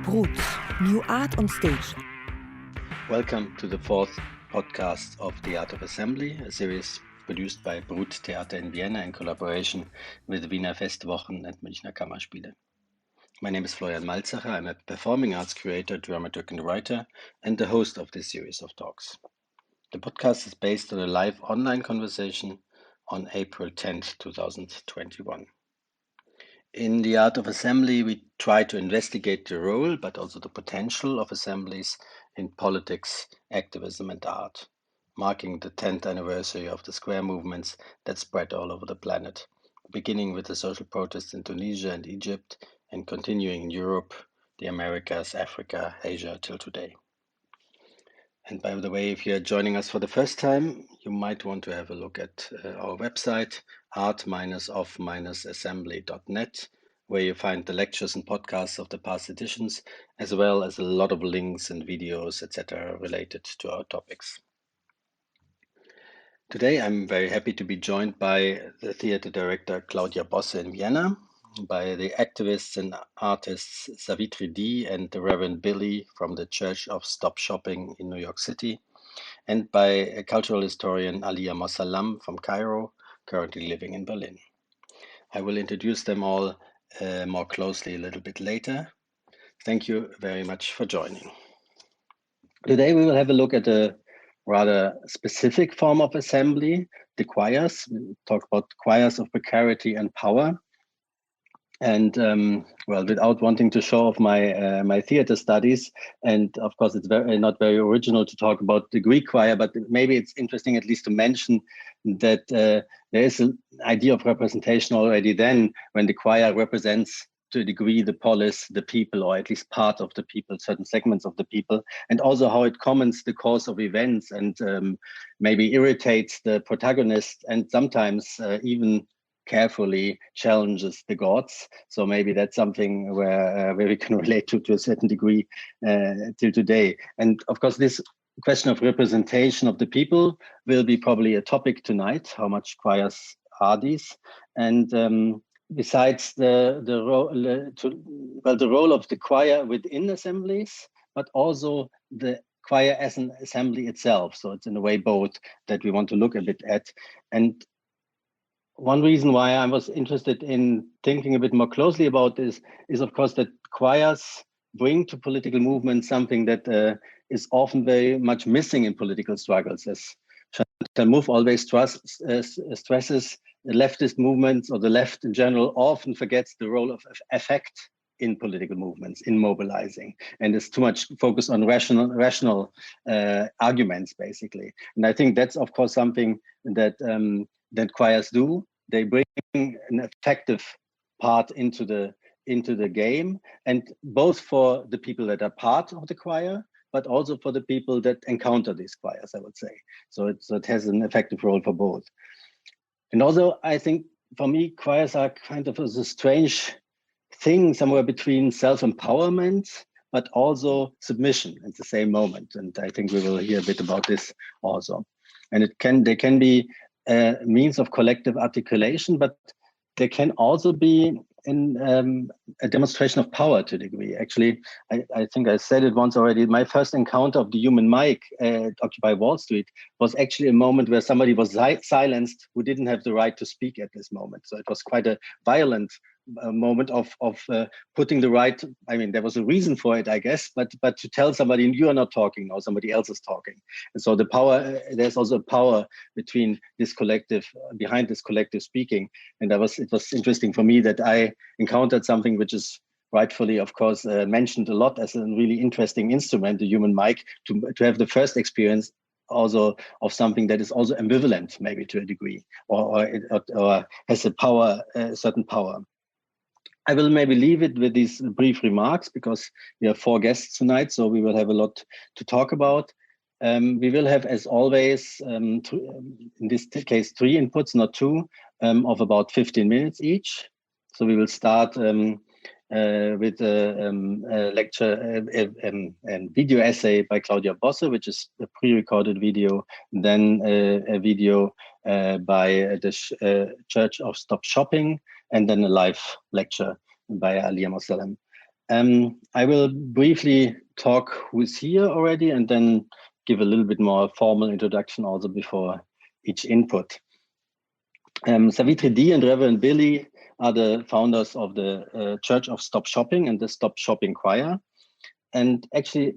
Brut, New Art on Stage. Welcome to the fourth podcast of The Art of Assembly, a series produced by Brut Theater in Vienna in collaboration with Wiener Festwochen and Münchner Kammerspiele. My name is Florian Malzacher. I'm a performing arts curator, dramaturg, and writer, and the host of this series of talks. The podcast is based on a live online conversation on April 10th, 2021. In The Art of Assembly, we try to investigate the role, but also the potential of assemblies in politics, activism, and art, marking the 10th anniversary of the square movements that spread all over the planet, beginning with the social protests in Tunisia and Egypt, and continuing in Europe, the Americas, Africa, Asia till today. And by the way, if you're joining us for the first time, you might want to have a look at our website, art-of-assembly.net, where you find the lectures and podcasts of the past editions, as well as a lot of links and videos, etc., related to our topics. Today, I'm very happy to be joined by the theater director Claudia Bosse in Vienna, by the activists and artists Savitri D and the Reverend Billy from the Church of Stop Shopping in New York City, and by a cultural historian Alia Mossallam from Cairo, currently living in Berlin. I will introduce them all more closely a little bit later. Thank you very much for joining. Today we will have a look at a rather specific form of assembly, the choirs. We'll talk about choirs of precarity and power. And well, without wanting to show off my my theater studies, and of course it's not very original to talk about the Greek choir, but maybe it's interesting at least to mention that there is an idea of representation already then, when the choir represents to a degree the polis, the people, or at least part of the people, certain segments of the people, and also how it comments the course of events and maybe irritates the protagonist, and sometimes even carefully challenges the gods. So maybe that's something where we can relate to a certain degree till today. And of course, this question of representation of the people will be probably a topic tonight. How much choirs are these? And besides the role of the choir within assemblies, but also the choir as an assembly itself. So it's in a way both that we want to look a bit at. And one reason why I was interested in thinking a bit more closely about this is, of course, that choirs bring to political movements something that is often very much missing in political struggles. As Chantal Mouffe always stresses, the leftist movements, or the left in general, often forgets the role of affect in political movements, in mobilizing, and it's too much focus on rational arguments, basically. And I think that's, of course, something that that choirs do. They bring an effective part into the game, and both for the people that are part of the choir, but also for the people that encounter these choirs, I would say. So it has an effective role for both. And also, I think for me, choirs are kind of a strange thing, somewhere between self-empowerment, but also submission at the same moment. And I think we will hear a bit about this also. And they can be a means of collective articulation, but they can also be in a demonstration of power to a degree. Actually, I think I said it once already. My first encounter of the human mic at Occupy Wall Street was actually a moment where somebody was silenced who didn't have the right to speak at this moment. So it was quite a violent moment of putting the right. I mean, there was a reason for it, I guess, but to tell somebody you are not talking now, somebody else is talking. And so the power, there's also power between this collective, behind this collective speaking. And it was interesting for me that I encountered something which is rightfully, of course, mentioned a lot as a really interesting instrument, the human mic, to have the first experience also of something that is also ambivalent, maybe to a degree, or has a power, a certain power. I will maybe leave it with these brief remarks because we have 4 guests tonight, so we will have a lot to talk about. We will have, as always, in this case, 3 inputs, not 2, of about 15 minutes each. So we will start with a lecture, a video essay by Claudia Bosse, which is a pre-recorded video, then a video by the Church of Stop Shopping, and then a live lecture by Alia Mossallam. I will briefly talk who's here already and then give a little bit more formal introduction also before each input. Savitri D and Reverend Billy are the founders of the Church of Stop Shopping and the Stop Shopping Choir. And actually,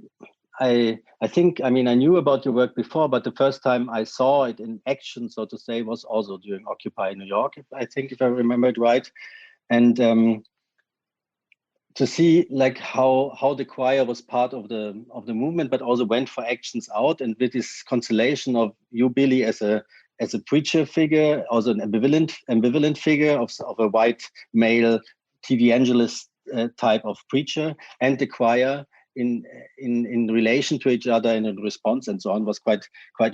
I think, I mean, I knew about your work before, but the first time I saw it in action, so to say, was also during Occupy New York, I think, if I remember it right. And to see like how the choir was part of the movement, but also went for actions out, and with this constellation of you, Billy, as a preacher figure, also an ambivalent figure of a white male TV evangelist type of preacher, and the choir in relation to each other and in response and so on, was quite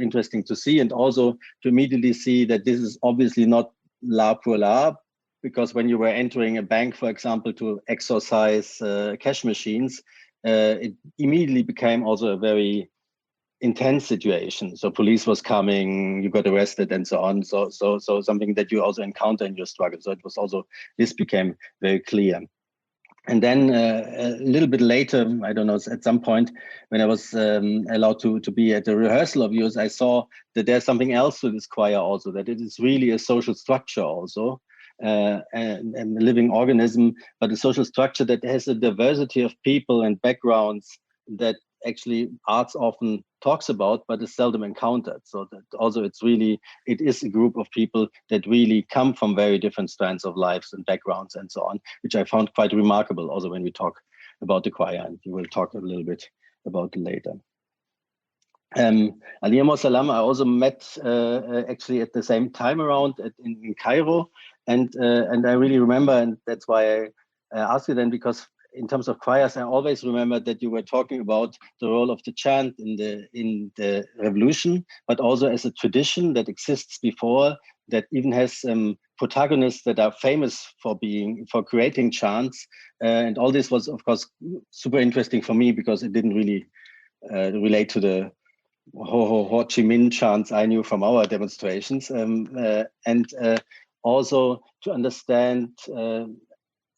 interesting to see, and also to immediately see that this is obviously not la pour la, because when you were entering a bank, for example, to exorcise cash machines, it immediately became also a very intense situation. So police was coming, you got arrested and so on. So something that you also encounter in your struggle. So it was also, this became very clear. And then a little bit later, I don't know, at some point when I was allowed to be at the rehearsal of yours, I saw that there's something else to this choir also, that it is really a social structure also. And a living organism, but a social structure that has a diversity of people and backgrounds that actually arts often talks about, but is seldom encountered. So that also it is a group of people that really come from very different strands of lives and backgrounds and so on, which I found quite remarkable also when we talk about the choir, and we will talk a little bit about it later. Alia Mossallam, I also met actually at the same time around in Cairo, and I really remember, and that's why I asked you then, because in terms of choirs, I always remember that you were talking about the role of the chant in the revolution, but also as a tradition that exists before, that even has protagonists that are famous for creating chants, and all this was of course super interesting for me because it didn't really relate to the Ho Chi Minh chants I knew from our demonstrations, and also to understand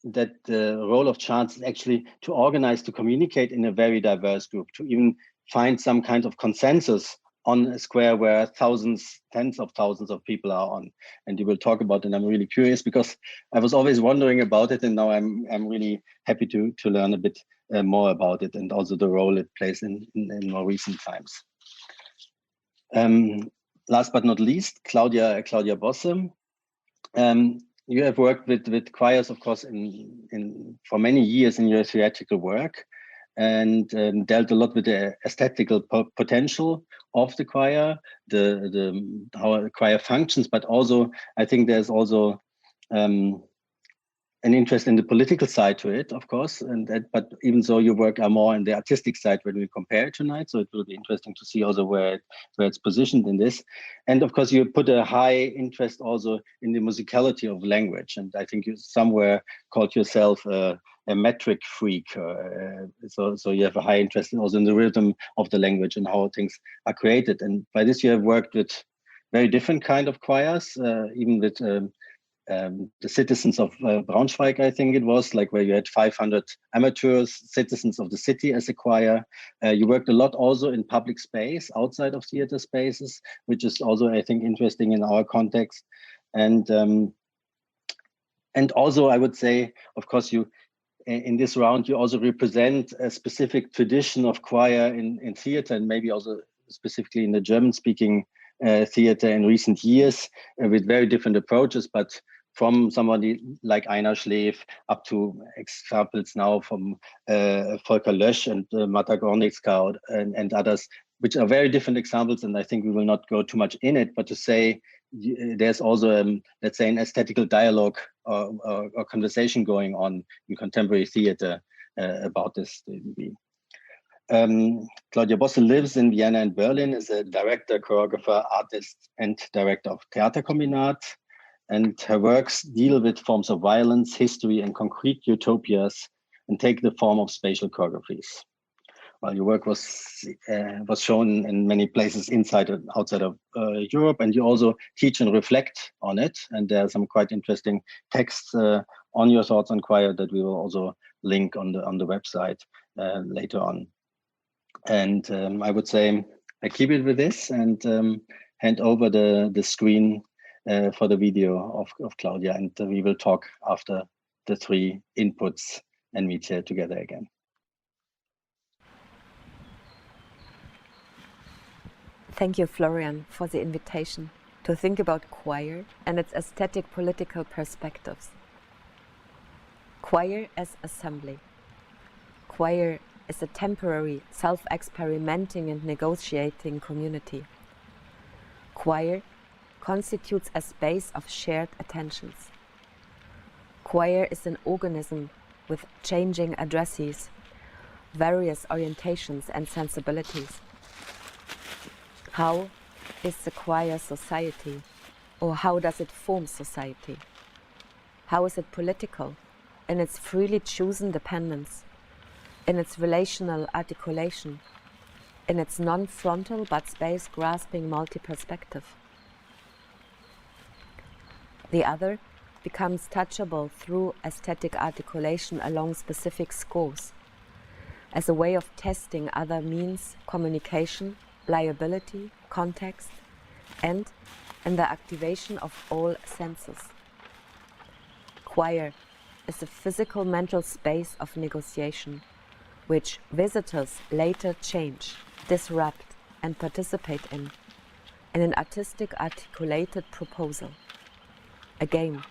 that the role of chants is actually to organize, to communicate in a very diverse group, to even find some kind of consensus on a square where thousands, tens of thousands of people are on. And you will talk about it, and I'm really curious because I was always wondering about it, and now I'm really happy to learn a bit more about it, and also the role it plays in more recent times. Last but not least, Claudia Bosse. You have worked with choirs, of course, for many years in your theatrical work, and dealt a lot with the aesthetical potential of the choir, how the choir functions, but also I think there's also an interest in the political side to it, of course, but even so, your work are more in the artistic side when we compare it tonight. So it will be interesting to see also where it's positioned in this. And of course, you put a high interest also in the musicality of language. And I think you somewhere called yourself a metric freak. So you have a high interest also in the rhythm of the language and how things are created. And by this, you have worked with very different kind of choirs, even with the citizens of Braunschweig, I think it was, like where you had 500 amateurs, citizens of the city as a choir. You worked a lot also in public space, outside of theater spaces, which is also, I think, interesting in our context. And also, I would say, of course, you in this round, you also represent a specific tradition of choir in theater, and maybe also specifically in the German-speaking theater in recent years, with very different approaches, but from somebody like Einar Schleef up to examples now from Volker Lösch and Marta Gornitzka and others, which are very different examples. And I think we will not go too much in it, but to say there's also, let's say, an aesthetical dialogue or conversation going on in contemporary theater about this. Claudia Bosse lives in Vienna and Berlin, is a director, choreographer, artist, and director of Theaterkombinat. And her works deal with forms of violence, history, and concrete utopias, and take the form of spatial choreographies. Well, your work was shown in many places inside and outside of Europe, and you also teach and reflect on it. And there are some quite interesting texts on your thoughts on choir that we will also link on the website later on. And I would say I keep it with this and hand over the screen for the video of Claudia, and we will talk after the 3 inputs and meet here together again. Thank you, Florian, for the invitation to think about choir and its aesthetic political perspectives. Choir as assembly. Choir is a temporary, self-experimenting and negotiating community. Choir constitutes a space of shared attentions. Choir is an organism with changing addresses, various orientations and sensibilities. How is the choir society, or how does it form society? How is it political in its freely chosen dependence, in its relational articulation, in its non-frontal but space-grasping multi-perspective? The other becomes touchable through aesthetic articulation along specific scores, as a way of testing other means, communication, liability, context, and in the activation of all senses. Choir is a physical mental space of negotiation, which visitors later change, disrupt, and participate in an artistic articulated proposal. Again,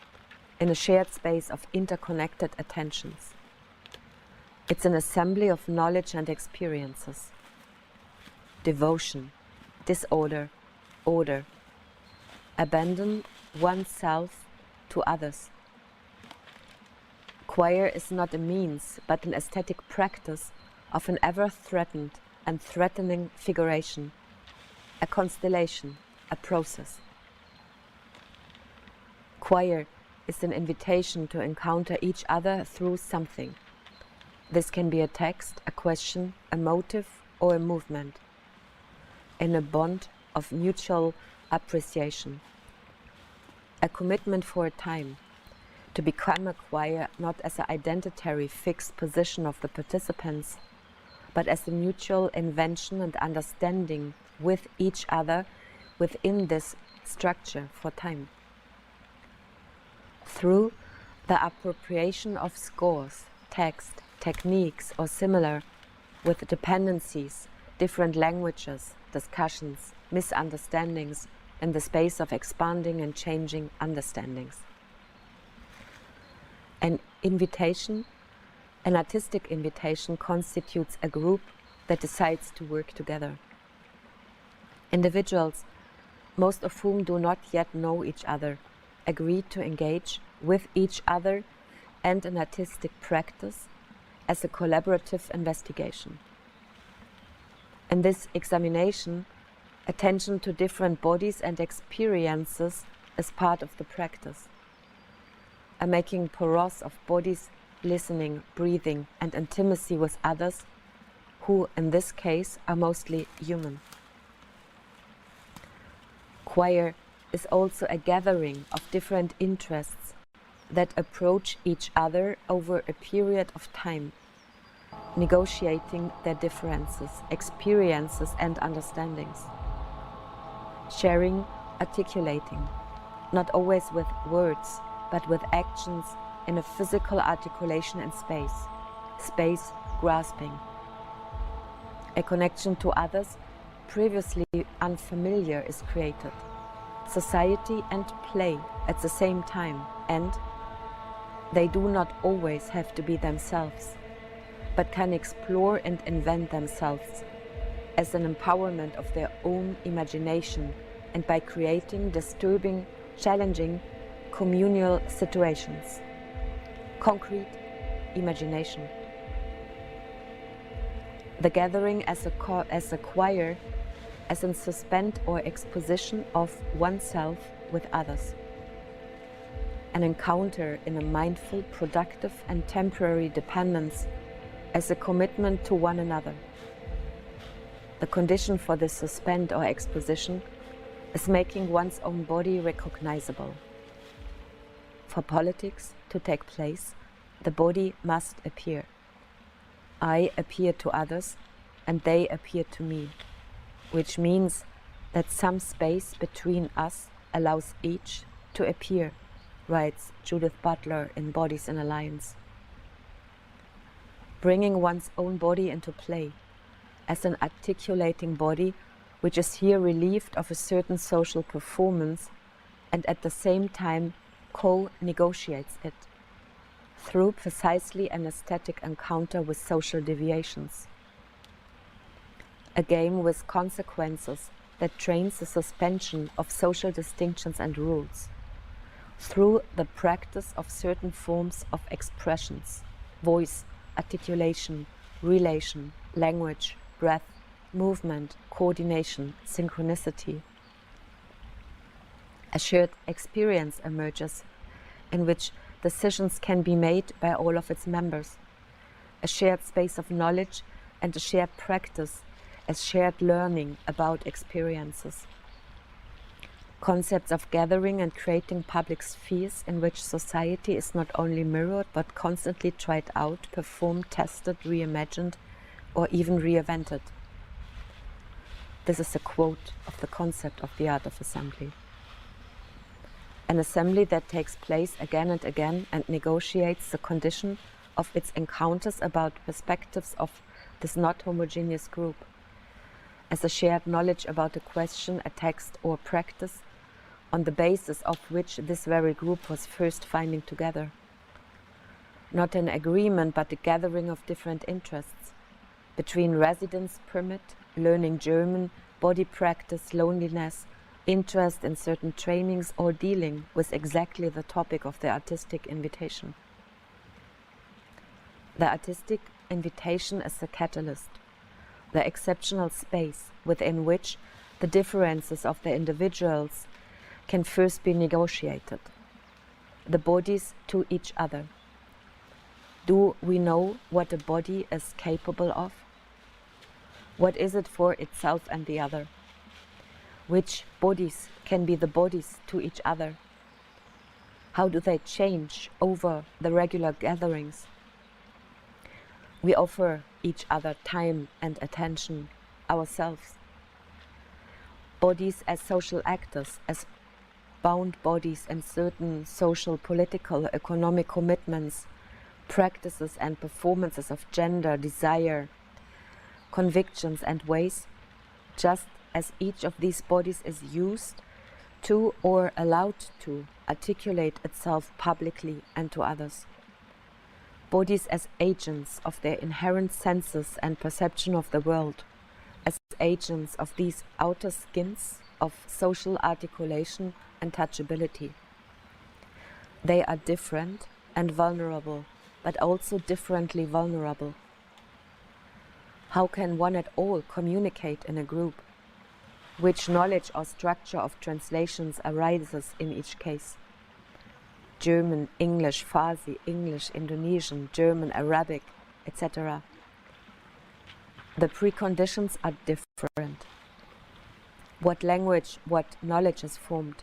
in a shared space of interconnected attentions. It's an assembly of knowledge and experiences. Devotion, disorder, order. Abandon oneself to others. Choir is not a means, but an aesthetic practice of an ever-threatened and threatening figuration, a constellation, a process. Choir is an invitation to encounter each other through something. This can be a text, a question, a motive, or a movement, in a bond of mutual appreciation. A commitment for a time, to become a choir not as an identitary fixed position of the participants, but as a mutual invention and understanding with each other within this structure for time. Through the appropriation of scores, text, techniques, or similar, with dependencies, different languages, discussions, misunderstandings, in the space of expanding and changing understandings. An invitation, an artistic invitation, constitutes a group that decides to work together. Individuals, most of whom do not yet know each other, agree to engage with each other and an artistic practice as a collaborative investigation. In this examination, attention to different bodies and experiences is part of the practice. A making porous of bodies, listening, breathing, and intimacy with others, who in this case are mostly human. Choir is also a gathering of different interests that approach each other over a period of time, negotiating their differences, experiences, and understandings. Sharing, articulating, not always with words, but with actions in a physical articulation in space, space grasping. A connection to others previously unfamiliar is created. Society and play at the same time, and they do not always have to be themselves, but can explore and invent themselves as an empowerment of their own imagination, and by creating disturbing, challenging, communal situations. Concrete imagination. The gathering as a choir, as in suspend or exposition of oneself with others. An encounter in a mindful, productive, and temporary dependence as a commitment to one another. The condition for this suspend or exposition is making one's own body recognizable. For politics to take place, the body must appear. I appear to others, and they appear to me, which means that some space between us allows each to appear, writes Judith Butler in Bodies in Alliance. Bringing one's own body into play as an articulating body, which is here relieved of a certain social performance and at the same time co-negotiates it through precisely an aesthetic encounter with social deviations. A game with consequences that trains the suspension of social distinctions and rules through the practice of certain forms of expressions, voice, articulation, relation, language, breath, movement, coordination, synchronicity. A shared experience emerges in which decisions can be made by all of its members, a shared space of knowledge and a shared practice as shared learning about experiences. Concepts of gathering and creating public spheres in which society is not only mirrored but constantly tried out, performed, tested, reimagined, or even reinvented. This is a quote of the concept of the art of assembly. An assembly that takes place again and again and negotiates the condition of its encounters about perspectives of this not homogeneous group, as a shared knowledge about a question, a text, or practice, on the basis of which this very group was first finding together. Not an agreement, but a gathering of different interests, between residence permit, learning German, body practice, loneliness, interest in certain trainings, or dealing with exactly the topic of the artistic invitation. The artistic invitation is the catalyst, the exceptional space within which the differences of the individuals can first be negotiated, the bodies to each other. Do we know what a body is capable of? What is it for itself and the other? Which bodies can be the bodies to each other? How do they change over the regular gatherings? We offer each other time and attention, ourselves. Bodies as social actors, as bound bodies and certain social, political, economic commitments, practices and performances of gender, desire, convictions and ways, just as each of these bodies is used to or allowed to articulate itself publicly and to others. Bodies as agents of their inherent senses and perception of the world, as agents of these outer skins of social articulation and touchability. They are different and vulnerable, but also differently vulnerable. How can one at all communicate in a group? Which knowledge or structure of translations arises in each case? German, English, Farsi, English, Indonesian, German, Arabic, etc. The preconditions are different. What language, what knowledge is formed?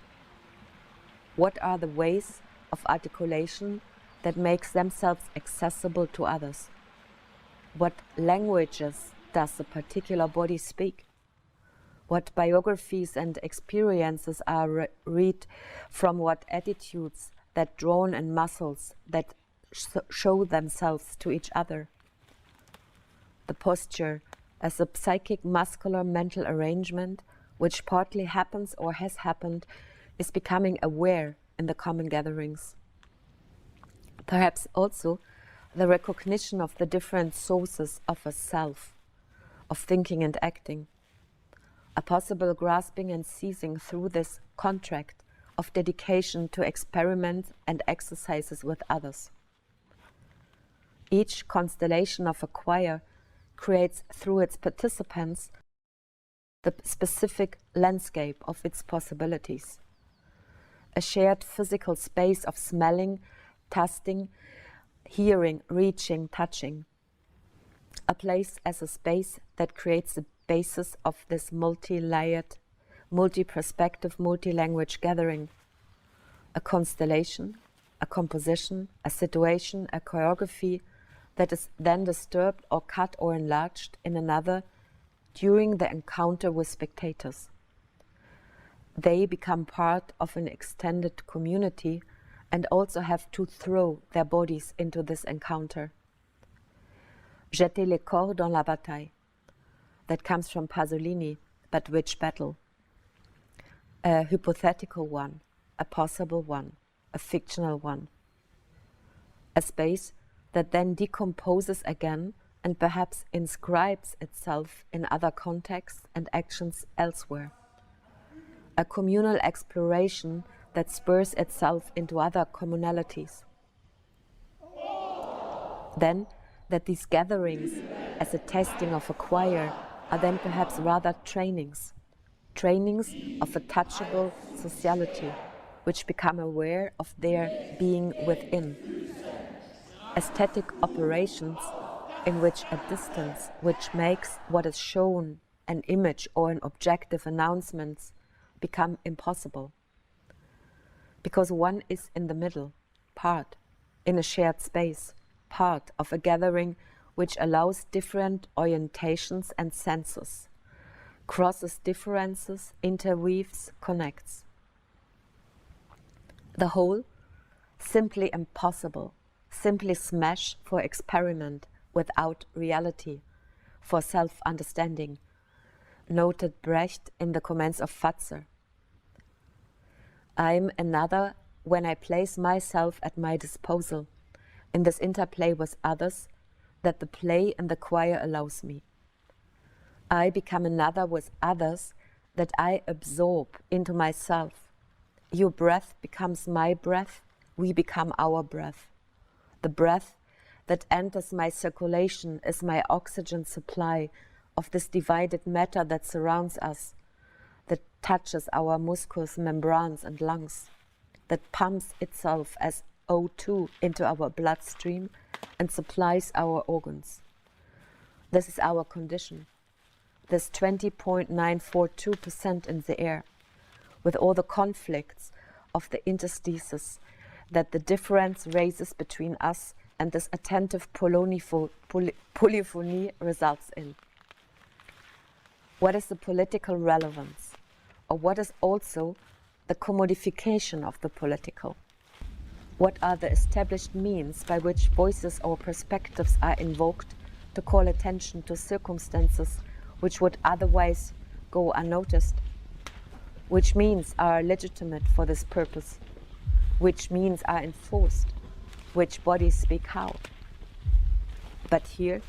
What are the ways of articulation that makes themselves accessible to others? What languages does the particular body speak? What biographies and experiences are read from what attitudes that drawn and muscles that show themselves to each other? The posture as a psychic, muscular, mental arrangement which partly happens or has happened is becoming aware in the common gatherings. Perhaps also the recognition of the different sources of a self, of thinking and acting, a possible grasping and seizing through this contract of dedication to experiment and exercises with others. Each constellation of a choir creates through its participants the specific landscape of its possibilities. A shared physical space of smelling, tasting, hearing, reaching, touching. A place as a space that creates the basis of this multi-layered, multi-perspective, multi-language gathering. A constellation a composition, a situation, a choreography that is then disturbed or cut or enlarged in another during the encounter with spectators. They become part of an extended community and also have to throw their bodies into this encounter. Jeter les corps dans la bataille. That comes from Pasolini, but which battle? A hypothetical one, a possible one, a fictional one. A space that then decomposes again and perhaps inscribes itself in other contexts and actions elsewhere. A communal exploration that spurs itself into other communalities. Then, that these gatherings, as a testing of a choir, are then perhaps rather trainings of a touchable sociality, which become aware of their being within. Aesthetic operations in which a distance which makes what is shown an image or an objective announcement become impossible. Because one is in the middle, part, in a shared space, part of a gathering which allows different orientations and senses, crosses differences, interweaves, connects. The whole, simply impossible, simply smash for experiment without reality, for self-understanding, noted Brecht in the comments of Fatzer. I'm another when I place myself at my disposal in this interplay with others that the play and the choir allows me. I become another with others that I absorb into myself. Your breath becomes my breath, we become our breath. The breath that enters my circulation is my oxygen supply of this divided matter that surrounds us, that touches our mucous membranes and lungs, that pumps itself as O2 into our bloodstream and supplies our organs. This is our condition, this 20.942% in the air, with all the conflicts of the interstices that the difference raises between us and this attentive polyphony results in. What is the political relevance, or what is also the commodification of the political? What are the established means by which voices or perspectives are invoked to call attention to circumstances which would otherwise go unnoticed? Which means are legitimate for this purpose? Which means are enforced? Which bodies speak how? But here,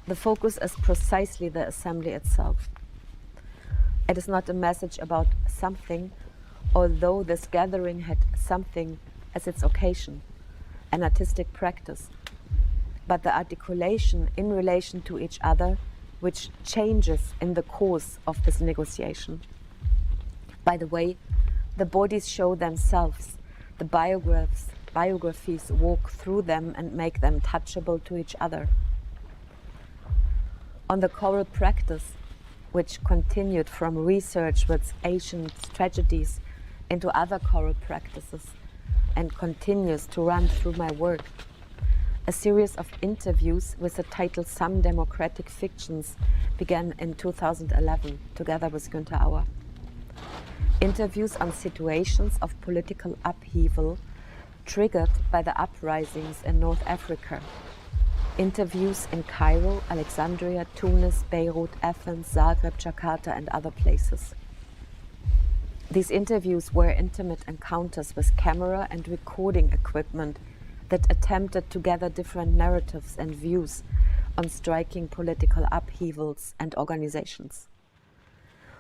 the focus is precisely the assembly itself. It is not a message about something, although this gathering had something as its occasion, an artistic practice, but the articulation in relation to each other which changes in the course of this negotiation. By the way, the bodies show themselves, the biographies walk through them and make them touchable to each other. On the choral practice, which continued from research with ancient tragedies into other choral practices, and continues to run through my work. A series of interviews with the title Some Democratic Fictions began in 2011, together with Günther Auer. Interviews on situations of political upheaval triggered by the uprisings in North Africa. Interviews in Cairo, Alexandria, Tunis, Beirut, Athens, Zagreb, Jakarta, and other places. These interviews were intimate encounters with camera and recording equipment that attempted to gather different narratives and views on striking political upheavals and organizations.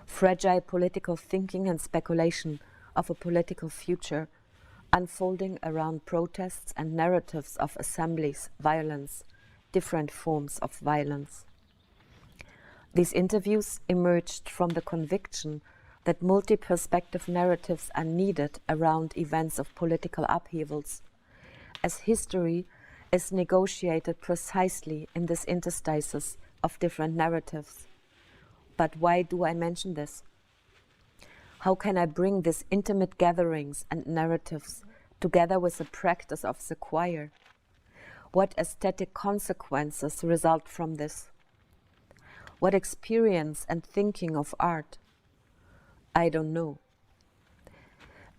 Fragile political thinking and speculation of a political future unfolding around protests and narratives of assemblies, violence, different forms of violence. These interviews emerged from the conviction that multi-perspective narratives are needed around events of political upheavals, as history is negotiated precisely in this interstices of different narratives. But why do I mention this? How can I bring these intimate gatherings and narratives together with the practice of the choir? What aesthetic consequences result from this? What experience and thinking of art? I don't know.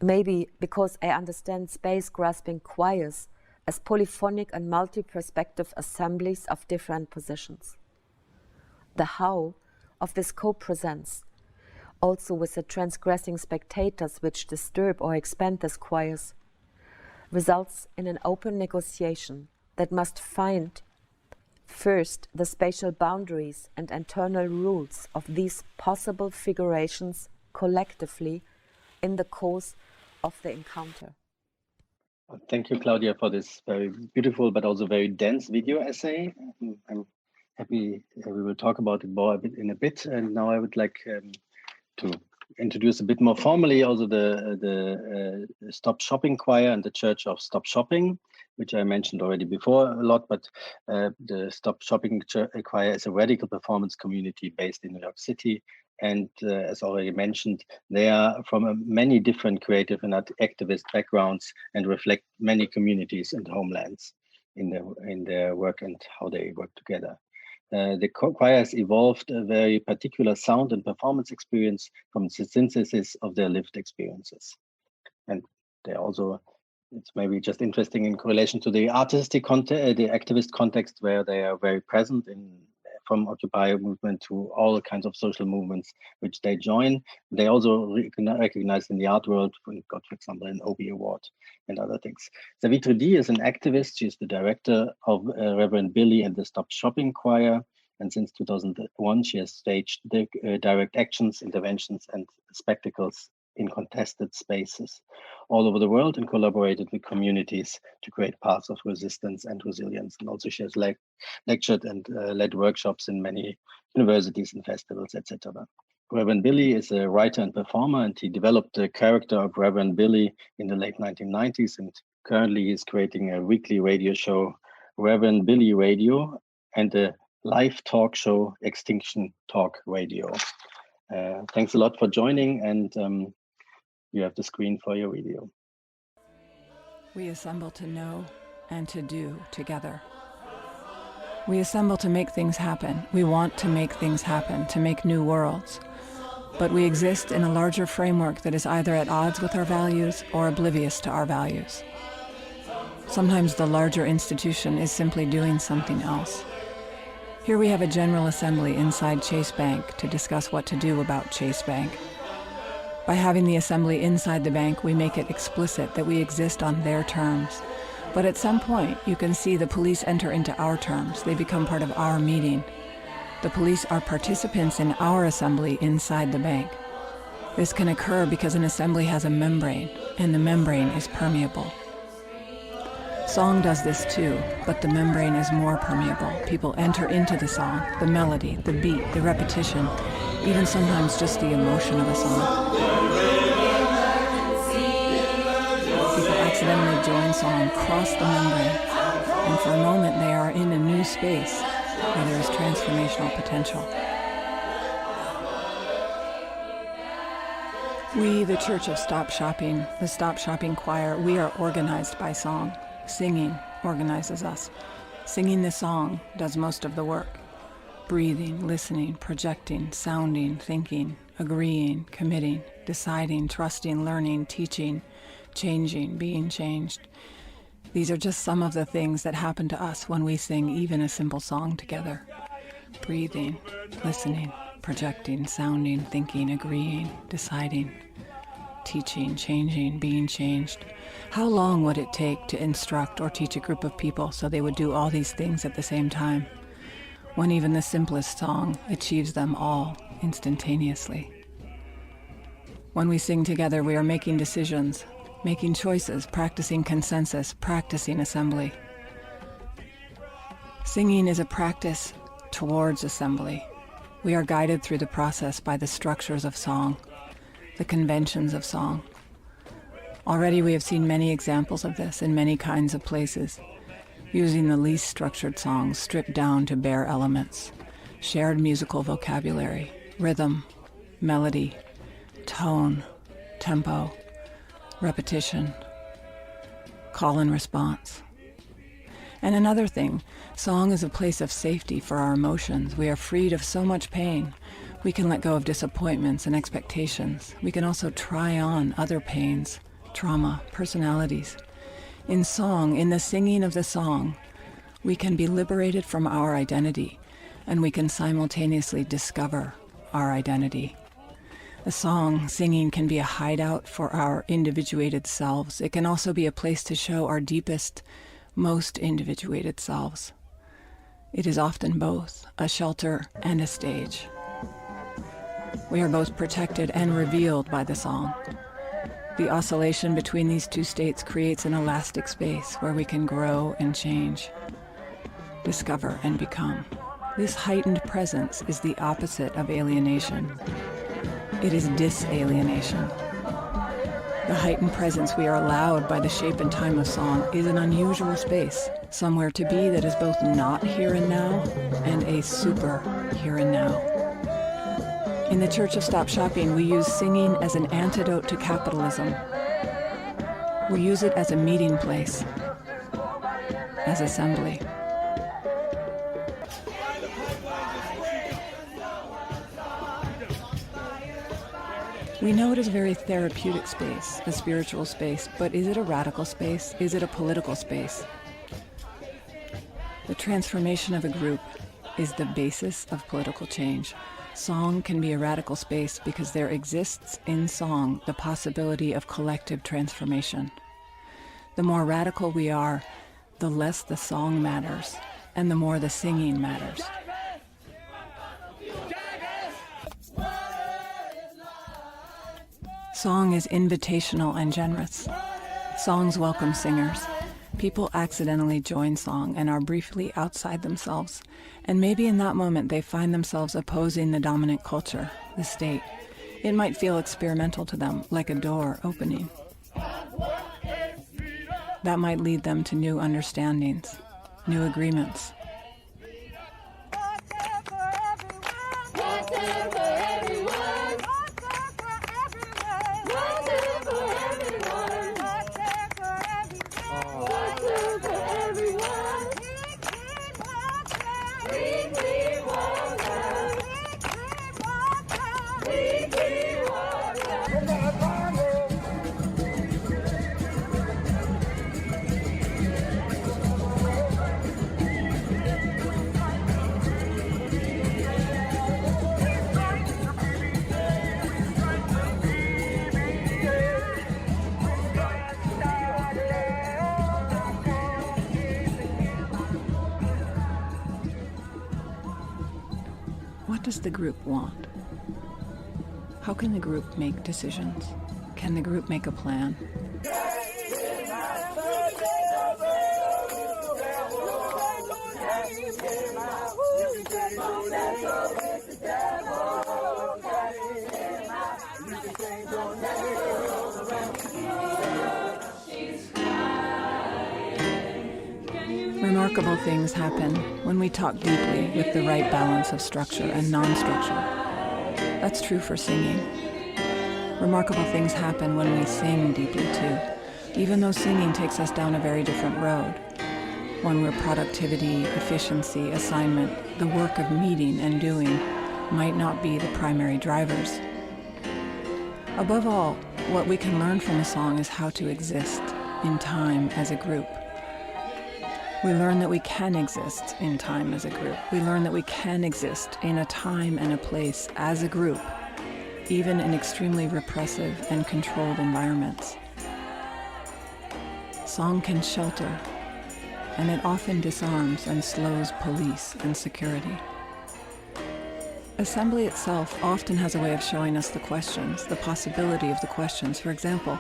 Maybe because I understand space-grasping choirs as polyphonic and multi-perspective assemblies of different positions. The how of this co-presence, also with the transgressing spectators which disturb or expand these choirs, results in an open negotiation that must find first the spatial boundaries and internal rules of these possible figurations collectively in the course of the encounter. Thank you, Claudia, for this very beautiful but also very dense video essay. I'm happy we will talk about it more in a bit. And now I would like to introduce a bit more formally also the Stop Shopping Choir and the Church of Stop Shopping, which I mentioned already before a lot, but the Stop Shopping Choir is a radical performance community based in New York City. And as already mentioned, they are from many different creative and activist backgrounds and reflect many communities and homelands in their work and how they work together. The choir has evolved a very particular sound and performance experience from the synthesis of their lived experiences. And they also, it's maybe just interesting in correlation to the artistic context, the activist context, where they are very present from Occupy movement to all kinds of social movements which they join. They also recognized in the art world, got, for example, an Obie Award and other things. Savitri D is an activist. She's the director of Reverend Billy and the Stop Shopping Choir. And since 2001, she has staged the direct actions, interventions, and spectacles in contested spaces all over the world and collaborated with communities to create paths of resistance and resilience. And also she has lectured and led workshops in many universities and festivals, etc. Reverend Billy is a writer and performer, and he developed the character of Reverend Billy in the late 1990s, and currently he's creating a weekly radio show, Reverend Billy Radio, and a live talk show, Extinction Talk Radio. Thanks a lot for joining, and you have the screen for your video. We assemble to know and to do together. We assemble to make things happen. We want to make things happen, to make new worlds. But we exist in a larger framework that is either at odds with our values or oblivious to our values. Sometimes the larger institution is simply doing something else. Here we have a General Assembly inside Chase Bank to discuss what to do about Chase Bank. By having the assembly inside the bank, we make it explicit that we exist on their terms. But at some point, you can see the police enter into our terms. They become part of our meeting. The police are participants in our assembly inside the bank. This can occur because an assembly has a membrane, and the membrane is permeable. Song does this too, but the membrane is more permeable. People enter into the song, the melody, the beat, the repetition, even sometimes just the emotion of a song. People accidentally join song, cross the membrane, and for a moment they are in a new space where there is transformational potential. We, the Church of Stop Shopping, the Stop Shopping Choir, we are organized by song. Singing organizes us. Singing the song does most of the work. Breathing, listening, projecting, sounding, thinking, agreeing, committing, deciding, trusting, learning, teaching, changing, being changed. These are just some of the things that happen to us when we sing even a simple song together. Breathing, listening, projecting, sounding, thinking, agreeing, deciding, teaching, changing, being changed. How long would it take to instruct or teach a group of people so they would do all these things at the same time, when even the simplest song achieves them all instantaneously? When we sing together, we are making decisions, making choices, practicing consensus, practicing assembly. Singing is a practice towards assembly. We are guided through the process by the structures of song, the conventions of song. Already we have seen many examples of this in many kinds of places, using the least structured songs stripped down to bare elements, shared musical vocabulary, rhythm, melody, tone, tempo, repetition. call and response. And another thing, song is a place of safety for our emotions. We are freed of so much pain. We can let go of disappointments and expectations. We can also try on other pains, trauma, personalities. In song, in the singing of the song, we can be liberated from our identity, and we can simultaneously discover our identity. A song, singing, can be a hideout for our individuated selves. It can also be a place to show our deepest, most individuated selves. It is often both a shelter and a stage. We are both protected and revealed by the song. The oscillation between these two states creates an elastic space where we can grow and change, discover and become. This heightened presence is the opposite of alienation. It is disalienation. The heightened presence we are allowed by the shape and time of song is an unusual space, somewhere to be that is both not here and now and a super here and now. In the Church of Stop Shopping, we use singing as an antidote to capitalism. We use it as a meeting place, as assembly. We know it is a very therapeutic space, a spiritual space, but is it a radical space? Is it a political space? The transformation of a group is the basis of political change. Song can be a radical space because there exists in song the possibility of collective transformation. The more radical we are, the less the song matters, and the more the singing matters. Song is invitational and generous. Songs welcome singers. People accidentally join song and are briefly outside themselves. And maybe in that moment they find themselves opposing the dominant culture, the state. It might feel experimental to them, like a door opening. That might lead them to new understandings, new agreements. What does the group want? How can the group make decisions? Can the group make a plan? Remarkable things happen when we talk deeply with the right balance of structure and non-structure. That's true for singing. Remarkable things happen when we sing deeply too, even though singing takes us down a very different road. One where productivity, efficiency, assignment, the work of meeting and doing might not be the primary drivers. Above all, what we can learn from a song is how to exist in time as a group. We learn that we can exist in time as a group. We learn that we can exist in a time and a place as a group, even in extremely repressive and controlled environments. Song can shelter, and it often disarms and slows police and security. Assembly itself often has a way of showing us the questions, the possibility of the questions. For example,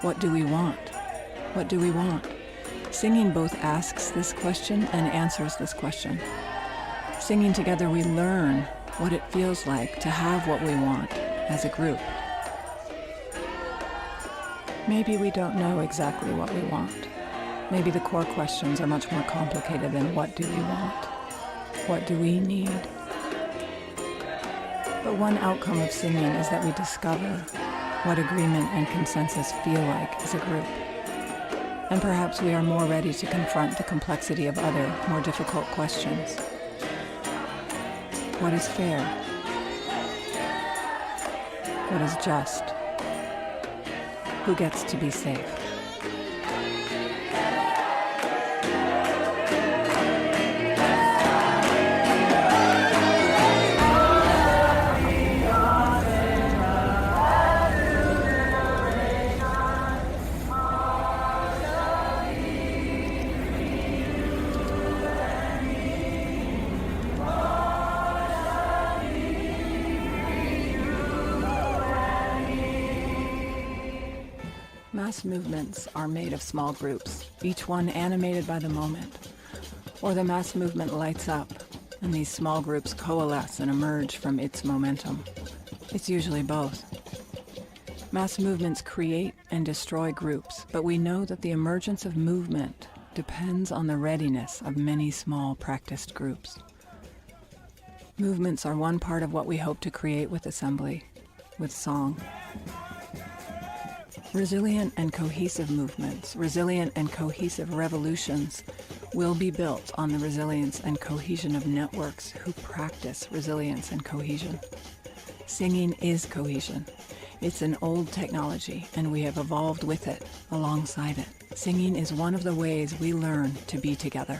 what do we want? What do we want? Singing both asks this question and answers this question. Singing together, we learn what it feels like to have what we want as a group. Maybe we don't know exactly what we want. Maybe the core questions are much more complicated than what do we want? What do we need? But one outcome of singing is that we discover what agreement and consensus feel like as a group. And perhaps we are more ready to confront the complexity of other, more difficult questions. What is fair? What is just? Who gets to be safe? Mass movements are made of small groups, each one animated by the moment. Or the mass movement lights up, and these small groups coalesce and emerge from its momentum. It's usually both. Mass movements create and destroy groups, but we know that the emergence of movement depends on the readiness of many small practiced groups. Movements are one part of what we hope to create with assembly, with song. Resilient and cohesive movements, resilient and cohesive revolutions will be built on the resilience and cohesion of networks who practice resilience and cohesion. Singing is cohesion. It's an old technology, and we have evolved with it, alongside it. Singing is one of the ways we learn to be together.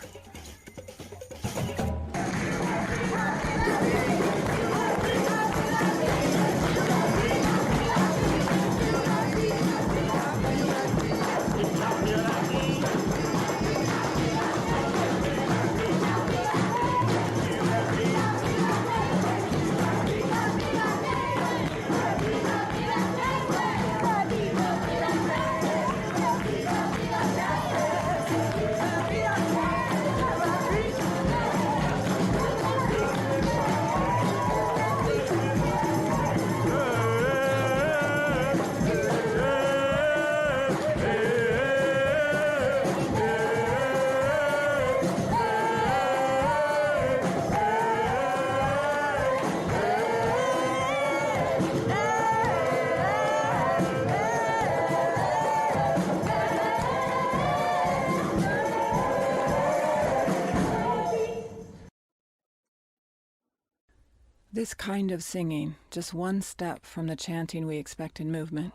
This kind of singing, just one step from the chanting we expect in movement,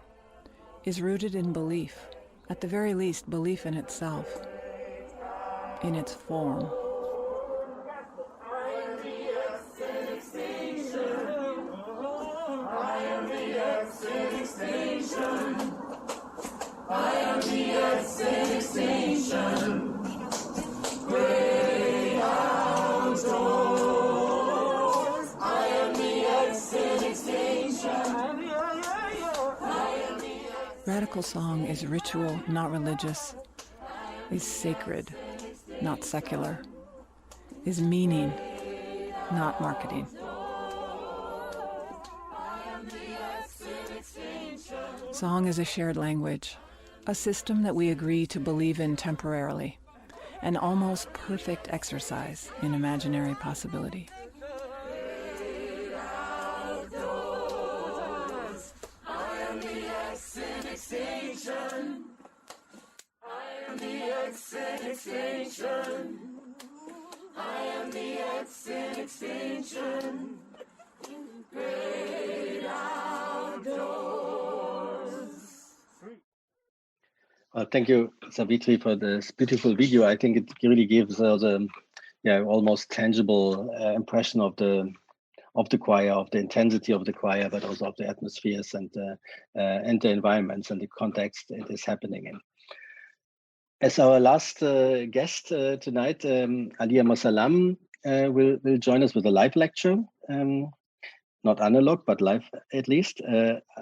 is rooted in belief, at the very least belief in itself, in its form. Radical song is ritual, not religious, is sacred, not secular, is meaning, not marketing. Song is a shared language, a system that we agree to believe in temporarily, an almost perfect exercise in imaginary possibility. Thank you, Savitri, for this beautiful video. I think it really gives us a almost tangible impression of the choir, of the intensity of the choir, but also of the atmospheres and the environments and the context it is happening in. As our last guest tonight, Alia Mossallam will join us with a live lecture. Not analog, but live at least.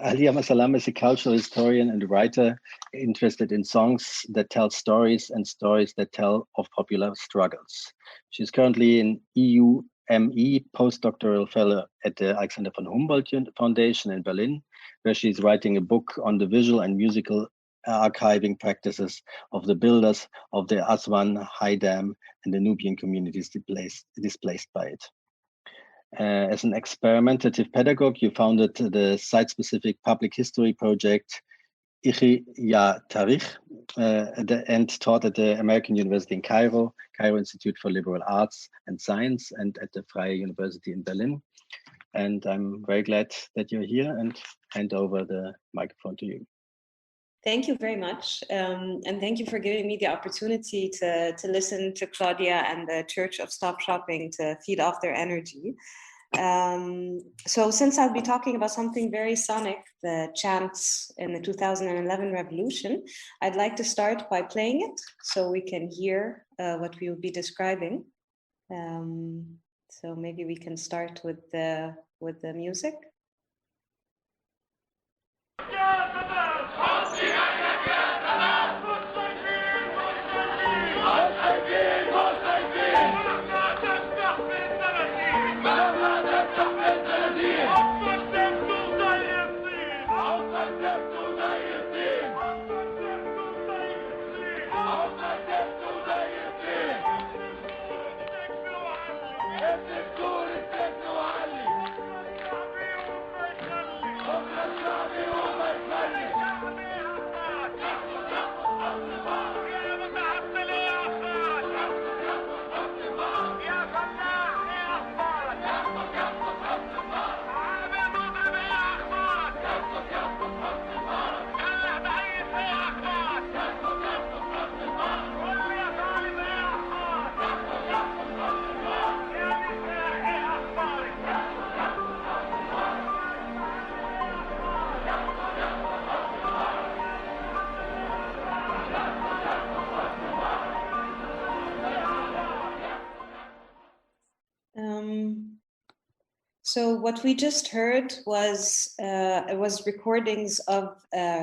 Alia Mossallam is a cultural historian and writer interested in songs that tell stories and stories that tell of popular struggles. She's currently an EUME postdoctoral fellow at the Alexander von Humboldt Foundation in Berlin, where she's writing a book on the visual and musical archiving practices of the builders of the Aswan High Dam and the Nubian communities displaced by it. As an experimentative pedagogue, you founded the site-specific public history project Tahrir, and taught at the American University in Cairo, Cairo Institute for Liberal Arts and Science, and at the Freie University in Berlin. And I'm very glad that you're here, and hand over the microphone to you. Thank you very much. And thank you for giving me the opportunity to listen to Claudia and the Church of Stop Shopping to feed off their energy. So since I'll be talking about something very sonic, the chants in the 2011 revolution, I'd like to start by playing it so we can hear what we will be describing. So maybe we can start with the music. So what we just heard was recordings of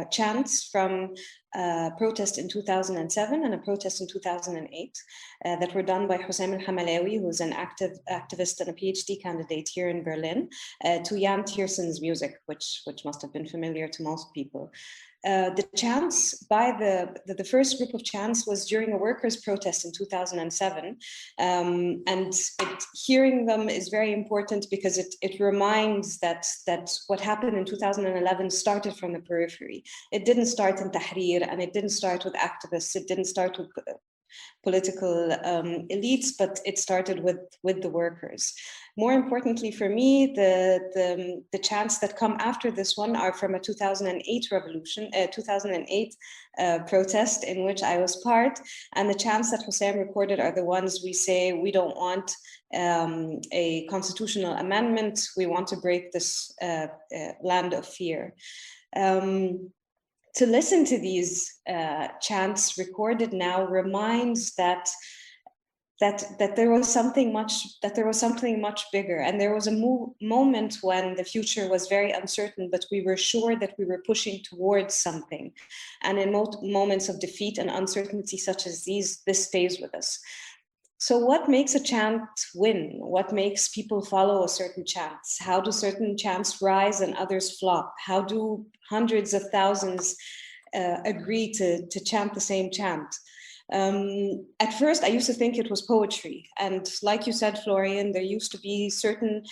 chants from a protest in 2007 and a protest in 2008 that were done by Hussein al-Hamalawi, who's an activist and a PhD candidate here in Berlin, to Jan Tiersen's music, which must have been familiar to most people. The chants by the first group of chants was during a workers' protest in 2007. And hearing them is very important because it reminds that what happened in 2011 started from the periphery. It didn't start in Tahrir, and it didn't start with activists. It didn't start with political elites, but it started with the workers. More importantly for me, the chants that come after this one are from a 2008 revolution, 2008 protest in which I was part. And the chants that Hussein recorded are the ones we say we don't want a constitutional amendment. We want to break this land of fear. To listen to these chants recorded now reminds that there was something much bigger, and there was a moment when the future was very uncertain, but we were sure that we were pushing towards something. And in moments of defeat and uncertainty such as these, this stays with us. So what makes a chant win? What makes people follow a certain chant? How do certain chants rise and others flop? How do hundreds of thousands agree to chant the same chant? At first, I used to think it was poetry. And like you said, Florian, there used to be certain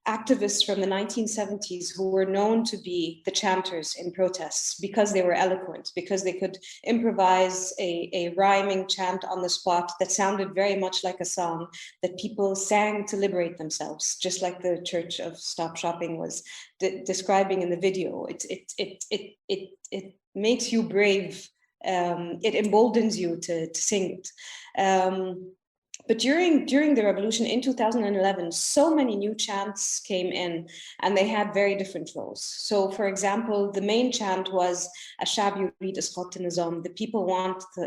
activists from the 1970s who were known to be the chanters in protests because they were eloquent, because they could improvise a rhyming chant on the spot that sounded very much like a song that people sang to liberate themselves, just like the Church of Stop Shopping was describing in the video. It makes you brave. It emboldens you to sing it. But during the revolution in 2011, so many new chants came in, and they had very different roles. So, for example, the main chant was "Ashab yurid isqat an-nizam," the people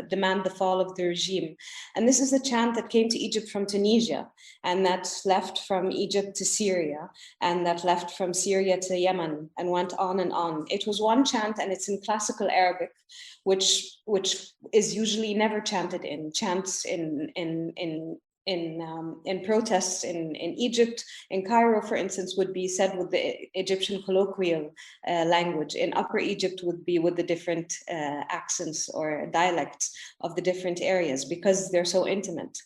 demand the fall of the regime. And this is the chant that came to Egypt from Tunisia, and that left from Egypt to Syria, and that left from Syria to Yemen, and went on and on. It was one chant, and it's in classical Arabic, which is usually never chanted in chants in protests in Egypt. In Cairo, for instance, would be said with the Egyptian colloquial language. In Upper Egypt would be with the different accents or dialects of the different areas because they're so intimate.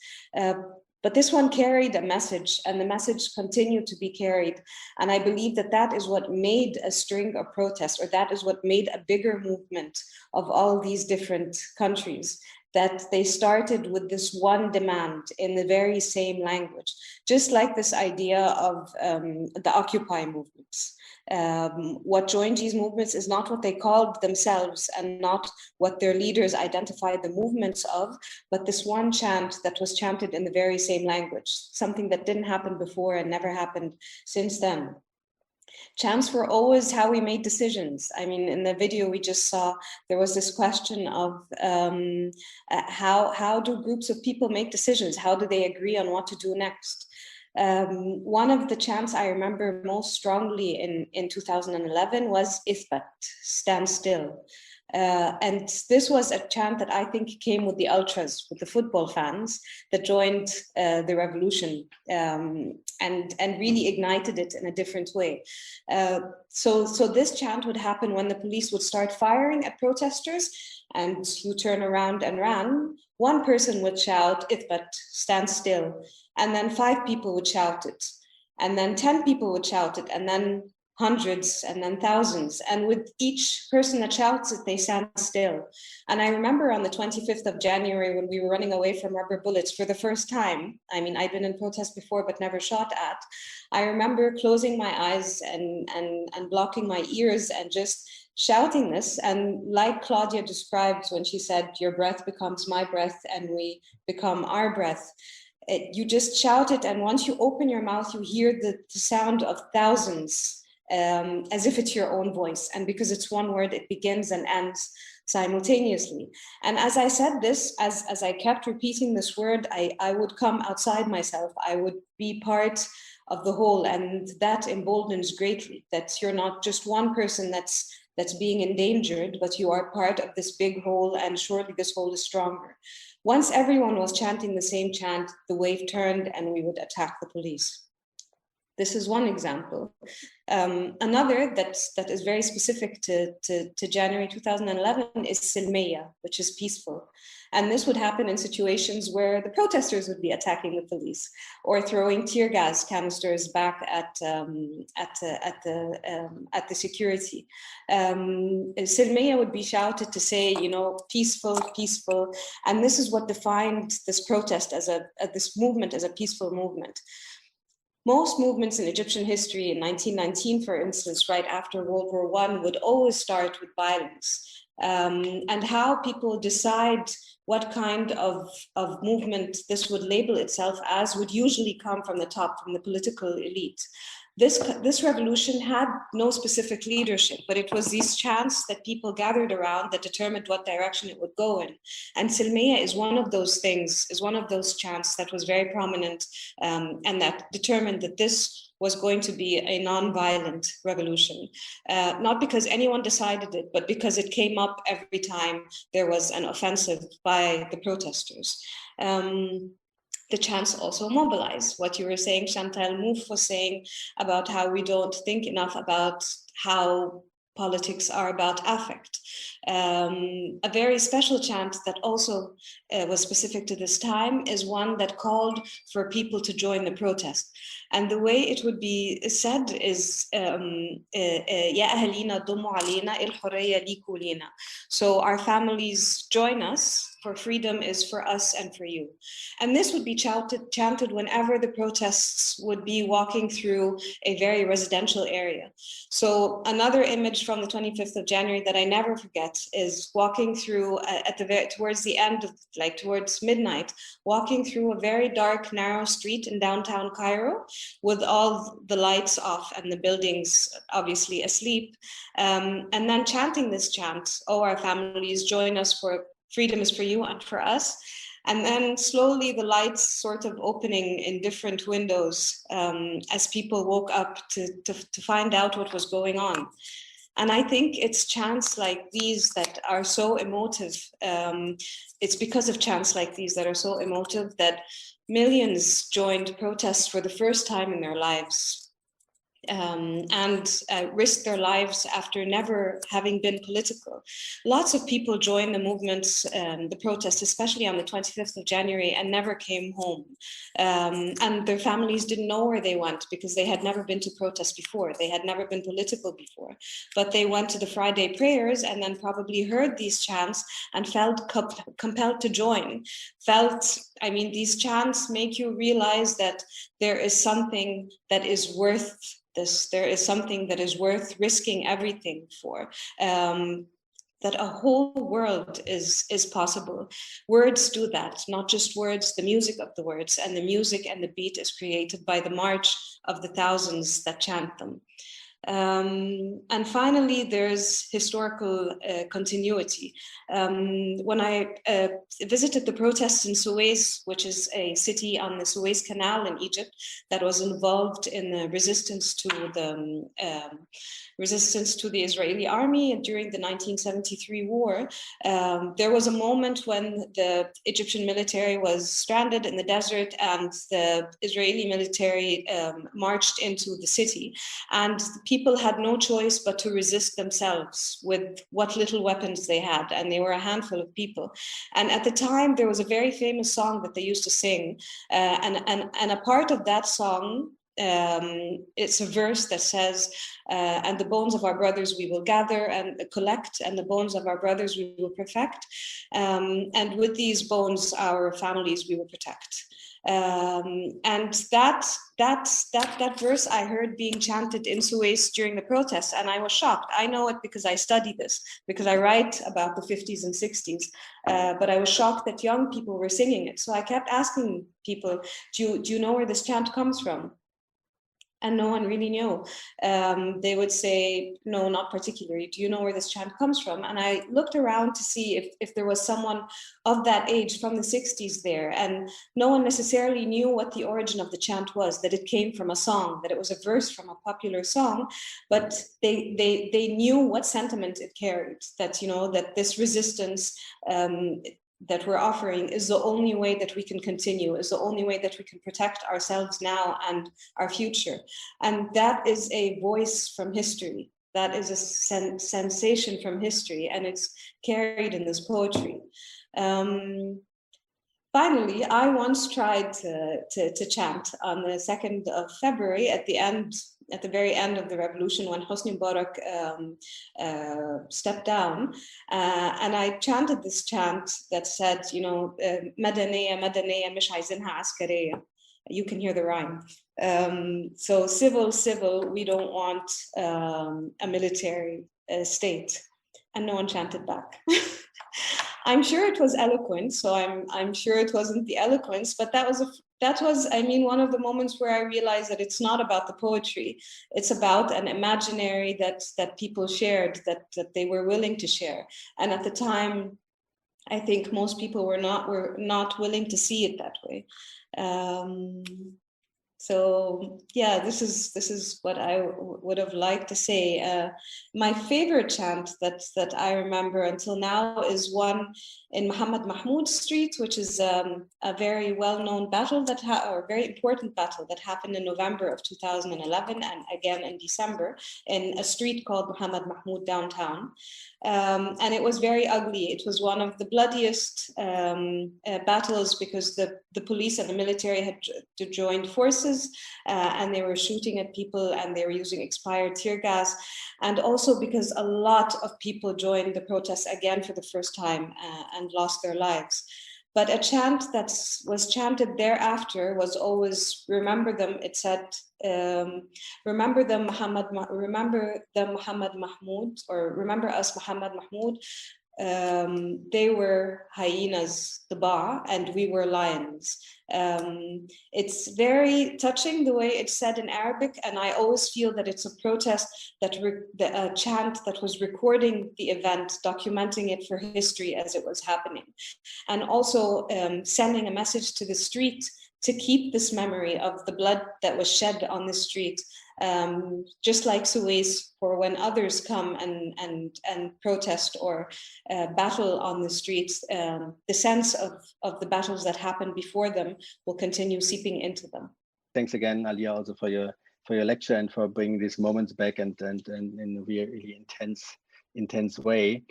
But this one carried a message, and the message continued to be carried. And I believe that that is what made a string of protests, or that is what made a bigger movement of all these different countries, that they started with this one demand in the very same language, just like this idea of the Occupy movements. What joined these movements is not what they called themselves and not what their leaders identified the movements of, but this one chant that was chanted in the very same language, something that didn't happen before and never happened since then. Chants were always how we made decisions. I mean, in the video we just saw, there was this question of how do groups of people make decisions? How do they agree on what to do next? One of the chants I remember most strongly in 2011 was Ithbat, stand still. And this was a chant that I think came with the ultras, with the football fans that joined the revolution and really ignited it in a different way. So this chant would happen when the police would start firing at protesters and you turn around and ran. One person would shout, Ithbat, stand still. And then 5 people would shout it. And then 10 people would shout it. And then hundreds and then thousands. And with each person that shouts it, they stand still. And I remember on the 25th of January when we were running away from rubber bullets for the first time. I mean, I'd been in protest before, but never shot at. I remember closing my eyes and blocking my ears and just shouting this. And like Claudia described when she said, your breath becomes my breath and we become our breath. You just shout it, and once you open your mouth, you hear the sound of thousands, as if it's your own voice. And because it's one word, it begins and ends simultaneously. And as I said this, as I kept repeating this word, I would come outside myself. I would be part of the whole, and that emboldens greatly, that you're not just one person that's being endangered, but you are part of this big whole, and surely this whole is stronger. Once everyone was chanting the same chant, the wave turned and we would attack the police. This is one example. Another that is very specific to January 2011 is Silmiya, which is peaceful. And this would happen in situations where the protesters would be attacking the police or throwing tear gas canisters back at the security. Silmiya would be shouted to say, you know, peaceful, peaceful. And this is what defined this protest this movement as a peaceful movement. Most movements in Egyptian history in 1919, for instance, right after World War I, would always start with violence. And how people decide what kind of movement this would label itself as would usually come from the top, from the political elite. This revolution had no specific leadership, but it was these chants that people gathered around that determined what direction it would go in. And Silmiya is one of those things, is one of those chants that was very prominent and that determined that this was going to be a non-violent revolution. Not because anyone decided it, but because it came up every time there was an offensive by the protesters. The chants also mobilize. What you were saying, Chantal Mouffe was saying about how we don't think enough about how politics are about affect. A very special chant that also was specific to this time is one that called for people to join the protest. And the way it would be said is, Ya ahlina dumu alina il hurriya liku lina. So our families join us, for freedom is for us and for you. And this would be chanted whenever the protests would be walking through a very residential area. So another image from the 25th of January that I never forget is walking through towards the end of, like towards midnight, walking through a very dark, narrow street in downtown Cairo with all the lights off and the buildings obviously asleep. And then chanting this chant, oh, our families join us for freedom is for you and for us. And then slowly the lights sort of opening in different windows as people woke up to find out what was going on. And I think it's chants like these that are so emotive. It's because of chants like these that are so emotive that millions joined protests for the first time in their lives. and risked their lives after never having been political. Lots of people joined the movements, the protests, especially on the 25th of January, and never came home. And their families didn't know where they went because they had never been to protest before. They had never been political before, but they went to the Friday prayers and then probably heard these chants and felt compelled to join. I mean, these chants make you realize that there is something that is worth this. There is something that is worth risking everything for. That a whole world is possible. Words do that, not just words, the music of the words, and the music and the beat is created by the march of the thousands that chant them. And finally, there's historical continuity. When I visited the protests in Suez, which is a city on the Suez Canal in Egypt that was involved in the resistance to the Israeli army during the 1973 war, there was a moment when the Egyptian military was stranded in the desert and the Israeli military marched into the city, and people had no choice but to resist themselves with what little weapons they had, and they were a handful of people. And at the time, there was a very famous song that they used to sing, and a part of that song, it's a verse that says, and the bones of our brothers we will gather and collect, and the bones of our brothers we will perfect, and with these bones our families we will protect. And that verse I heard being chanted in Suez during the protests, and I was shocked. I know it because I study this, because I write about the 50s and 60s, but I was shocked that young people were singing it. So I kept asking people, do you know where this chant comes from? And no one really knew. They would say, no, not particularly. Do you know where this chant comes from? And I looked around to see if there was someone of that age from the 60s there. And no one necessarily knew what the origin of the chant was, that it came from a song, that it was a verse from a popular song, but they knew what sentiment it carried, that, you know, that this resistance that we're offering is the only way that we can continue, is the only way that we can protect ourselves now and our future. And that is a voice from history. That is a sensation from history, and it's carried in this poetry. Finally, I once tried to chant on the 2nd of February at the very end of the revolution, when Hosni Mubarak stepped down, and I chanted this chant that said, you know, Madaniya, Madaniya, mish aizinha askariya. You can hear the rhyme. So civil, we don't want a military state. And no one chanted back. I'm sure it was eloquent, so I'm sure it wasn't the eloquence, but that was, I mean, one of the moments where I realized that it's not about the poetry. It's about an imaginary that people shared, that they were willing to share. And at the time, I think most people were not willing to see it that way. So yeah, this is what I would have liked to say. My favorite chant that I remember until now is one in Muhammad Mahmoud Street, which is a very well-known battle or very important battle that happened in November of 2011 and again in December in a street called Muhammad Mahmoud downtown. And it was very ugly. It was one of the bloodiest battles because the police and the military had joined forces and they were shooting at people and they were using expired tear gas. And also because a lot of people joined the protests again for the first time and lost their lives. But a chant that was chanted thereafter was always, remember them. It said, remember them Muhammad Mahmoud, or remember us Muhammad Mahmoud. They were hyenas, the Ba, and we were lions. It's very touching the way it's said in Arabic, and I always feel that it's a protest, a chant that was recording the event, documenting it for history as it was happening, and also sending a message to the street to keep this memory of the blood that was shed on the street, just like Suez, for when others come and protest or battle on the streets, the sense of the battles that happened before them will continue seeping into them. Thanks again, Alia, also for your your lecture and for bringing these moments back and in a really intense way.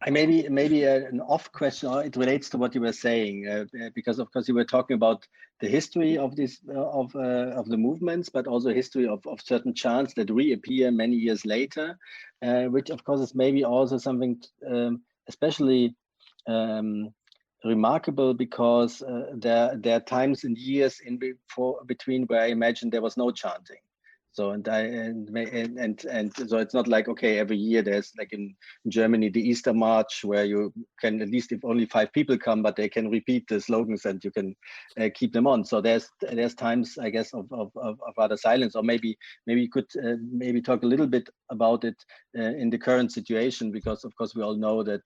I maybe an off question, or it relates to what you were saying, because of course you were talking about the history of this of the movements, but also history of certain chants that reappear many years later, which of course is maybe also something especially remarkable, because there are times and years between where I imagine there was no chanting. So and so it's not like, okay, every year there's like in Germany the Easter March where you can, at least if only 5 people come, but they can repeat the slogans and you can keep them on. So there's times, I guess, of rather silence. Or maybe you could maybe talk a little bit about it in the current situation, because of course we all know that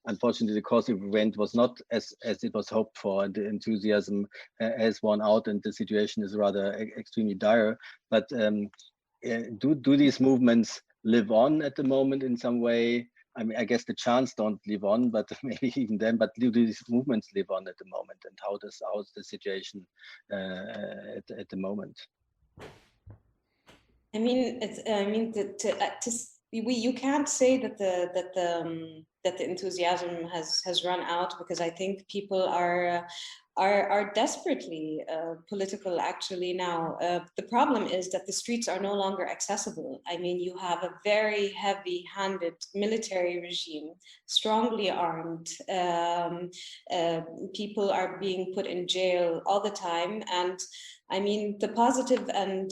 unfortunately the course of event was not as it was hoped for, and the enthusiasm has worn out and the situation is rather extremely dire. But do these movements live on at the moment in some way? I mean, I guess the chants don't live on, but maybe even then, but do these movements live on at the moment, and how's the situation at the moment? I mean, you can't say that the enthusiasm has run out, because I think people are desperately political actually now. The problem is that the streets are no longer accessible. I mean, you have a very heavy-handed military regime, strongly armed. People are being put in jail all the time, and I mean, the positive and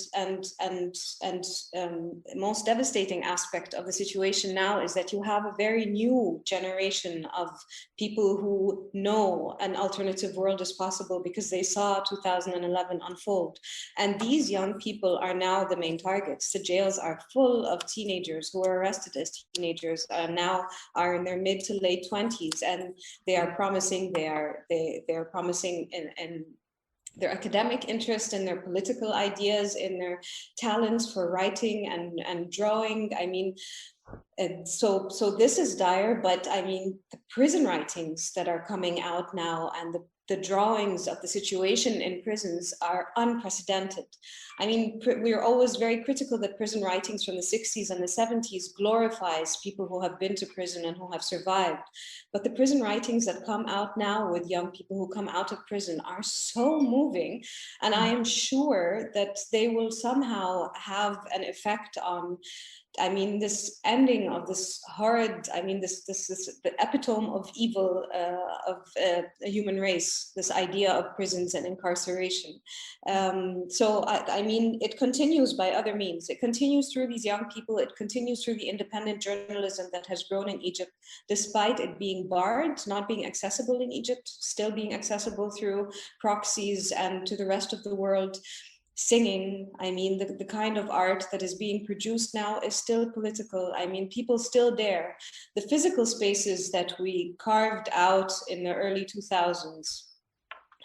most devastating aspect of the situation now is that you have a very new generation of people who know an alternative world is possible because they saw 2011 unfold. And these young people are now the main targets. The jails are full of teenagers who were arrested as teenagers, now are in their mid to late 20s, and they are promising, they're promising in their academic interest, in their political ideas, in their talents for writing and drawing. I mean, so this is dire, but I mean, the prison writings that are coming out now and the drawings of the situation in prisons are unprecedented. I mean, we're always very critical that prison writings from the 60s and the 70s glorifies people who have been to prison and who have survived. But the prison writings that come out now with young people who come out of prison are so moving. And I am sure that they will somehow have an effect on, I mean, this ending of this horrid, I mean, this the epitome of evil of a human race, this idea of prisons and incarceration. So, I mean, it continues by other means. It continues through these young people. It continues through the independent journalism that has grown in Egypt, despite it being barred, not being accessible in Egypt, still being accessible through proxies and to the rest of the world. Singing, I mean, the kind of art that is being produced now is still political. I mean, people still dare. The physical spaces that we carved out in the early 2000s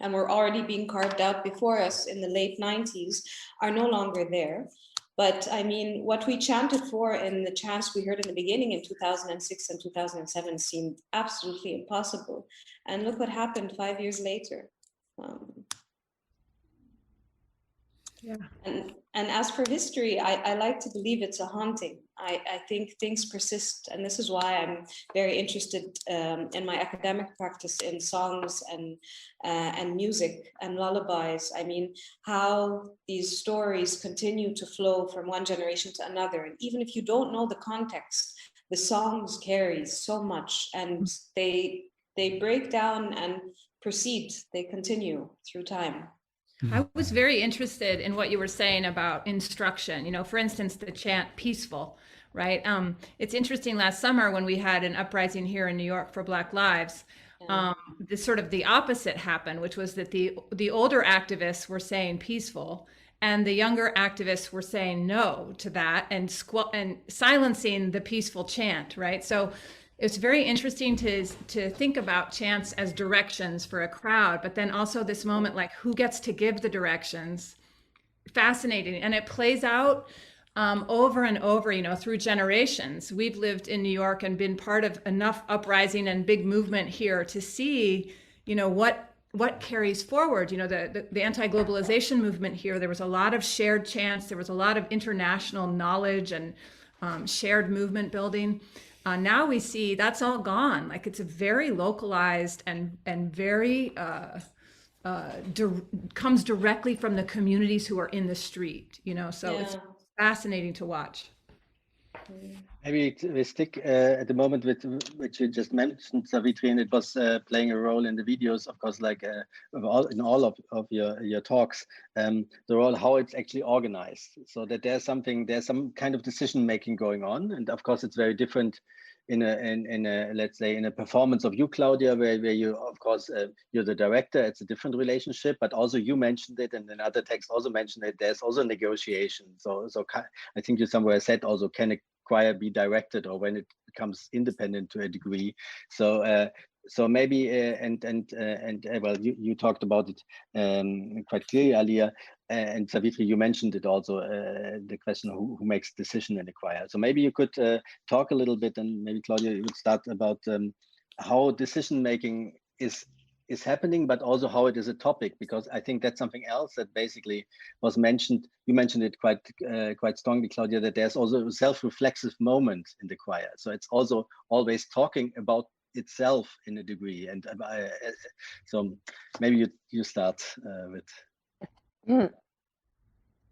and were already being carved out before us in the late 90s are no longer there. But I mean, what we chanted for in the chants we heard in the beginning in 2006 and 2007 seemed absolutely impossible. And look what happened 5 years later. Yeah. And as for history, I like to believe it's a haunting. I think things persist, and this is why I'm very interested in my academic practice in songs and music and lullabies. I mean, how these stories continue to flow from one generation to another, and even if you don't know the context, the songs carry so much, and they break down and proceed. They continue through time. I was very interested in what you were saying about instruction. You know, for instance, the chant "peaceful," right? It's interesting. Last summer, when we had an uprising here in New York for Black Lives, this sort of the opposite happened, which was that the older activists were saying "peaceful," and the younger activists were saying no to that and silencing the peaceful chant, right? So it's very interesting to think about chants as directions for a crowd, but then also this moment, like, who gets to give the directions? Fascinating. And it plays out over and over, you know, through generations. We've lived in New York and been part of enough uprising and big movement here to see, you know, what what carries forward. The anti-globalization movement here, there was a lot of shared chants, there was a lot of international knowledge and shared movement building. Now we see that's all gone. Like, it's a very localized and very comes directly from the communities who are in the street, so it's fascinating to watch. Maybe we stick at the moment with which you just mentioned, Savitri, and it was playing a role in the videos, of course, like in all of your talks, the role, how it's actually organized, so that there's some kind of decision making going on, and of course it's very different in a let's say in a performance of you, Claudia, where you, of course, you're the director. It's a different relationship, but also you mentioned it, and another text also mentioned it. There's also negotiation. So I think you somewhere said also, can a choir be directed, or when it becomes independent to a degree? So maybe well, you talked about it quite clearly, Alia, and Savitri, you mentioned it also, the question of who makes decision in the choir. So maybe you could talk a little bit, and maybe Claudia, you would start about how decision making is happening, but also how it is a topic, because I think that's something else that basically was mentioned. You mentioned it quite strongly, Claudia, that there's also a self-reflexive moment in the choir. So it's also always talking about itself in a degree, and so maybe you start with.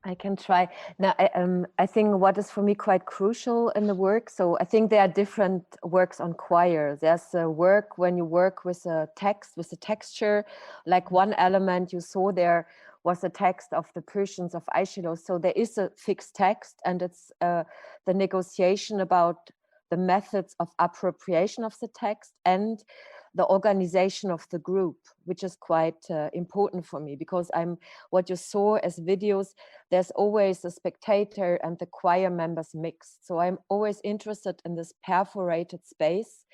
I can try. Now, I think what is for me quite crucial in the work, so I think there are different works on choir. There's a work when you work with a text, with a texture, like one element you saw there was a text of the Persians of Aeschylus. So there is a fixed text, and it's the negotiation about the methods of appropriation of the text and the organization of the group, which is quite important for me, because what you saw as videos, there's always the spectator and the choir members mixed. So I'm always interested in this perforated space,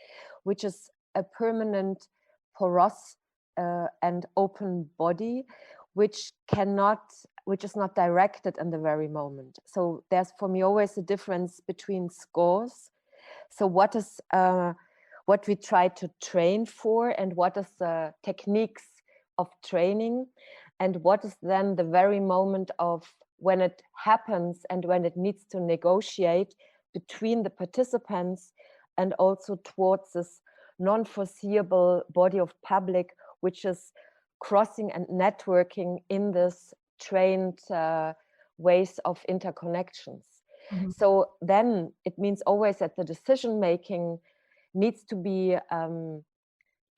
which is a permanent porous and open body, which is not directed in the very moment. So there's for me always a difference between scores. So what we try to train for, and what is the techniques of training, and what is then the very moment of when it happens and when it needs to negotiate between the participants and also towards this non-foreseeable body of public, which is crossing and networking in this trained ways of interconnections. Mm-hmm. So then it means always that the decision making needs to be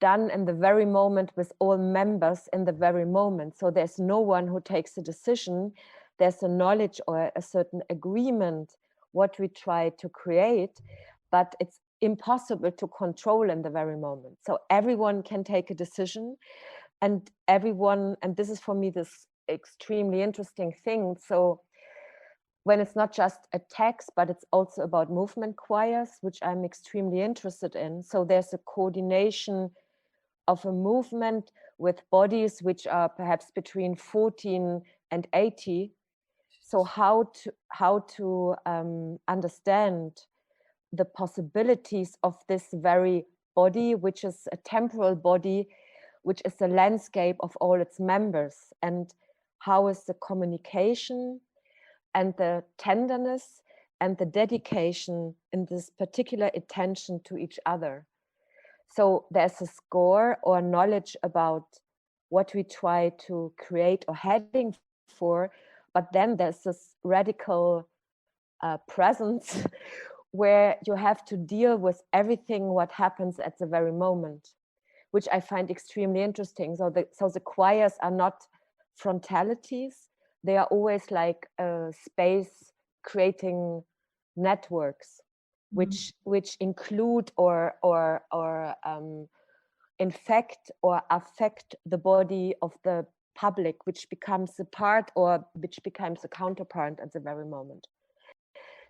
done in the very moment with all members in the very moment. So there's no one who takes a decision. There's a knowledge or a certain agreement what we try to create, but it's impossible to control in the very moment. So everyone can take a decision, and this is for me this extremely interesting thing. So when it's not just a text, but it's also about movement choirs, which I'm extremely interested in. So there's a coordination of a movement with bodies which are perhaps between 14 and 80. So how to understand the possibilities of this very body, which is a temporal body, which is the landscape of all its members, and how is the communication and the tenderness and the dedication in this particular attention to each other. So there's a score or knowledge about what we try to create or heading for, but then there's this radical presence where you have to deal with everything what happens at the very moment, which I find extremely interesting. So the choirs are not frontalities. They are always like a space creating networks, which include or infect or affect the body of the public, which becomes a part or which becomes a counterpart at the very moment.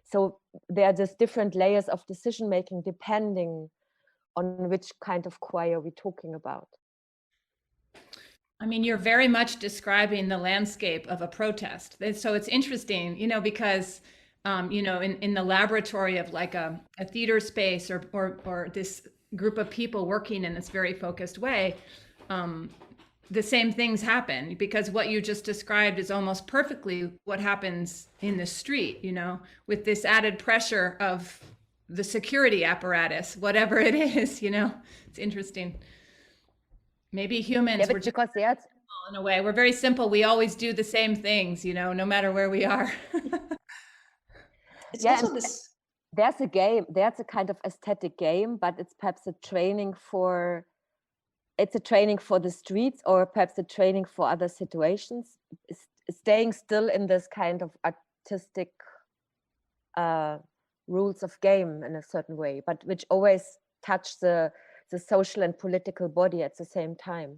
So there are just different layers of decision making depending on which kind of choir we're talking about. I mean, you're very much describing the landscape of a protest. So it's interesting, because, in the laboratory of like a theater space or this group of people working in this very focused way, the same things happen, because what you just described is almost perfectly what happens in the street, you know, with this added pressure of the security apparatus, whatever it is, you know. It's interesting. Maybe humans, Yeah, we're just because yeah, in a way, we're very simple. We always do the same things, you know, no matter where we are. It's yeah, also this. there's a game, there's a kind of aesthetic game, but it's perhaps a training for, it's a training for the streets, or perhaps a training for other situations, staying still in this kind of artistic rules of game in a certain way, but which always touch the social and political body at the same time.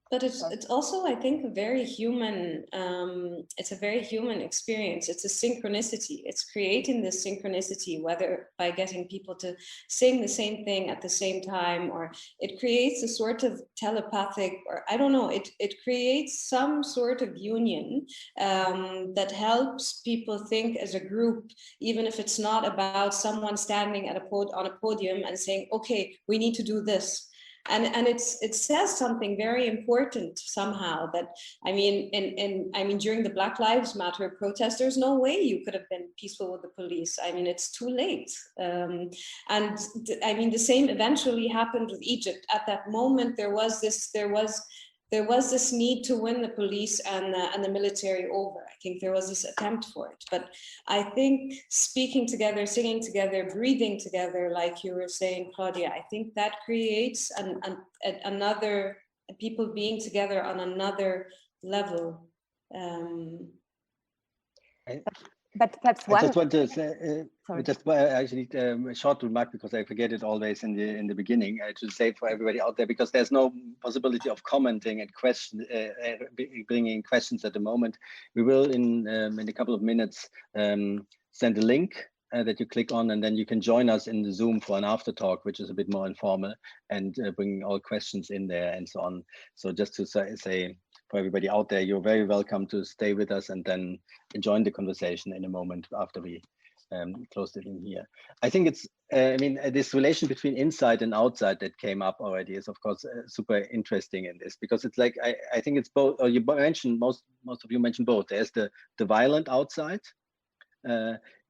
But it's also, I think, a very human, it's a very human experience. It's a synchronicity. It's creating this synchronicity, whether by getting people to sing the same thing at the same time, or it creates a sort of telepathic, or I don't know, it creates some sort of union that helps people think as a group, even if it's not about someone standing at on a podium and saying, okay, we need to do this. And it says something very important somehow, that I mean, during the Black Lives Matter protests, there's no way you could have been peaceful with the police. I mean, it's too late. And I mean, the same eventually happened with Egypt. At that moment, there was this need to win the police and the military over. I think there was this attempt for it. But I think speaking together, singing together, breathing together, like you were saying, Claudia, I think that creates another, people being together on another level. But perhaps I one. just want to say, just actually a short remark, because I forget it always in the beginning. To say for everybody out there, because there's no possibility of commenting and bringing questions at the moment. We will in a couple of minutes send a link that you click on, and then you can join us in the Zoom for an after talk, which is a bit more informal, and bring all questions in there and so on. So just to say for everybody out there, you're very welcome to stay with us and then join the conversation in a moment after we closed it in here. I think it's, I mean, this relation between inside and outside that came up already is, of course, super interesting in this, because it's like, I think it's both, or you mentioned, most of you mentioned both. There's the violent outside,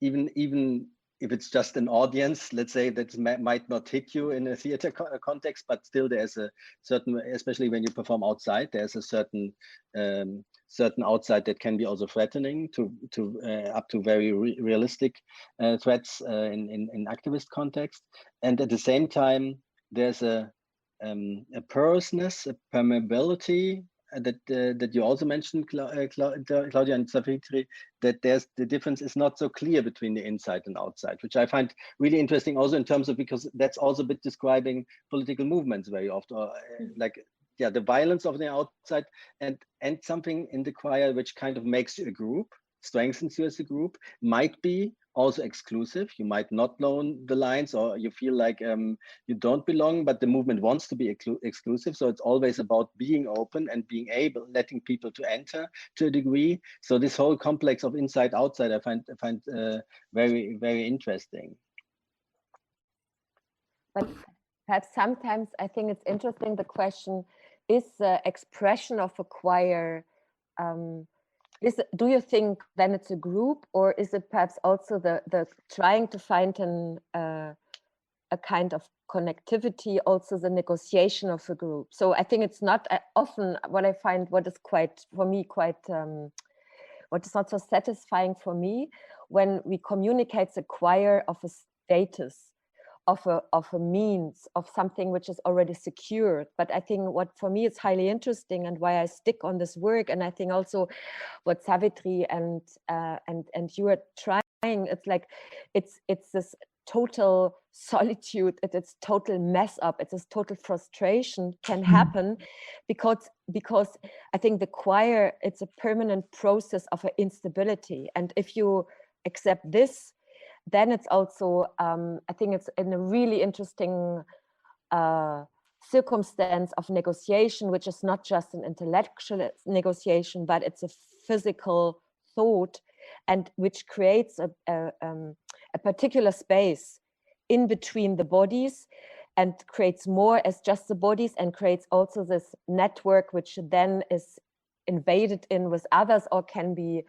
even if it's just an audience, let's say, that might not hit you in a theater context, but still there's a certain, especially when you perform outside, there's a certain outside that can be also threatening to up to very realistic threats in activist context. And at the same time, there's a porousness, a permeability that you also mentioned, Claudia and Savitri, that there's the difference is not so clear between the inside and outside, which I find really interesting also in terms of, because that's also a bit describing political movements very often, like, yeah, the violence of the outside and something in the choir which kind of makes you a group, strengthens you as a group, might be also exclusive. You might not know the lines, or you feel like you don't belong, but the movement wants to be exclusive. So it's always about being open and being able, letting people to enter to a degree. So this whole complex of inside outside, I find very, very interesting. But perhaps sometimes I think it's interesting, the question, is the expression of a choir, do you think then it's a group, or is it perhaps also the trying to find a kind of connectivity, also the negotiation of a group? So I think it's not often what I find, what is quite, for me, quite, what is not so satisfying for me, when we communicate the choir of a status, of a means, of something which is already secured. But I think what for me is highly interesting, and why I stick on this work, and I think also what Savitri and you are trying, it's like it's this total solitude, it's total mess up, it's this total frustration can happen because I think the choir, it's a permanent process of instability, and if you accept this, then it's also, I think it's in a really interesting circumstance of negotiation, which is not just an intellectual negotiation, but it's a physical thought, and which creates a particular space in between the bodies, and creates more as just the bodies, and creates also this network which then is invaded in with others, or can be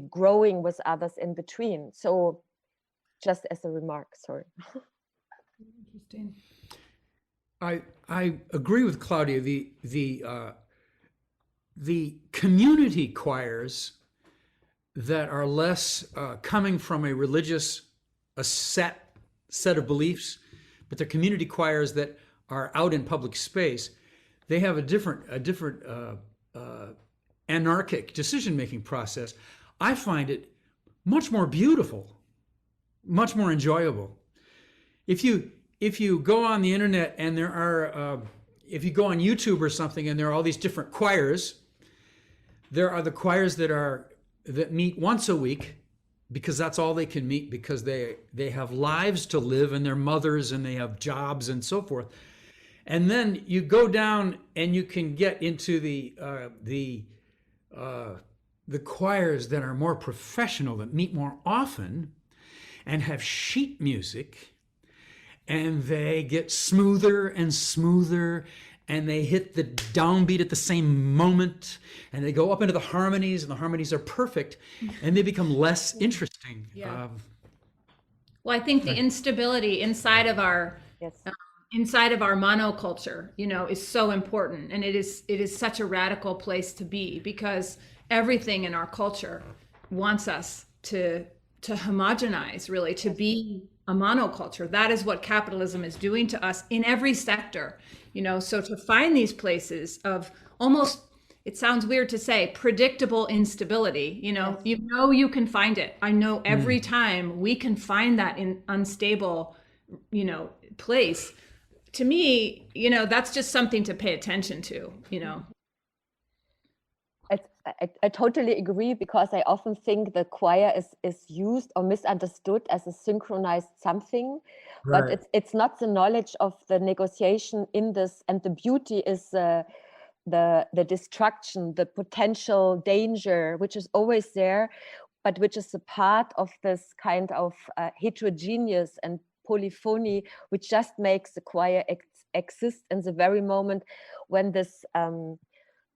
growing with others in between. So just as a remark, sorry. Interesting. I agree with Claudia. The community choirs that are less coming from a religious set of beliefs, but they're community choirs that are out in public space, they have a different anarchic decision-making process. I find it much more beautiful, much more enjoyable. If you go on the internet and there are, if you go on YouTube or something and there are all these different choirs, there are the choirs that meet once a week because that's all they can meet, because they have lives to live and they're mothers and they have jobs and so forth. And then you go down and you can get into the choirs that are more professional, that meet more often and have sheet music, and they get smoother and smoother, and they hit the downbeat at the same moment, and they go up into the harmonies, and the harmonies are perfect, and they become less interesting. Yeah. Well, I think the instability inside of our monoculture, is so important, and it is such a radical place to be, because everything in our culture wants us to homogenize, really, to be a monoculture. That is what capitalism is doing to us in every sector, so to find these places of almost, it sounds weird to say, predictable instability, you can find it. I know every time we can find that in unstable, place. To me, that's just something to pay attention to, I totally agree, because I often think the choir is used or misunderstood as a synchronized something, Right. but it's not the knowledge of the negotiation in this, and the beauty is the destruction, the potential danger, which is always there, but which is a part of this kind of heterogeneous and polyphony, which just makes the choir exist in the very moment when this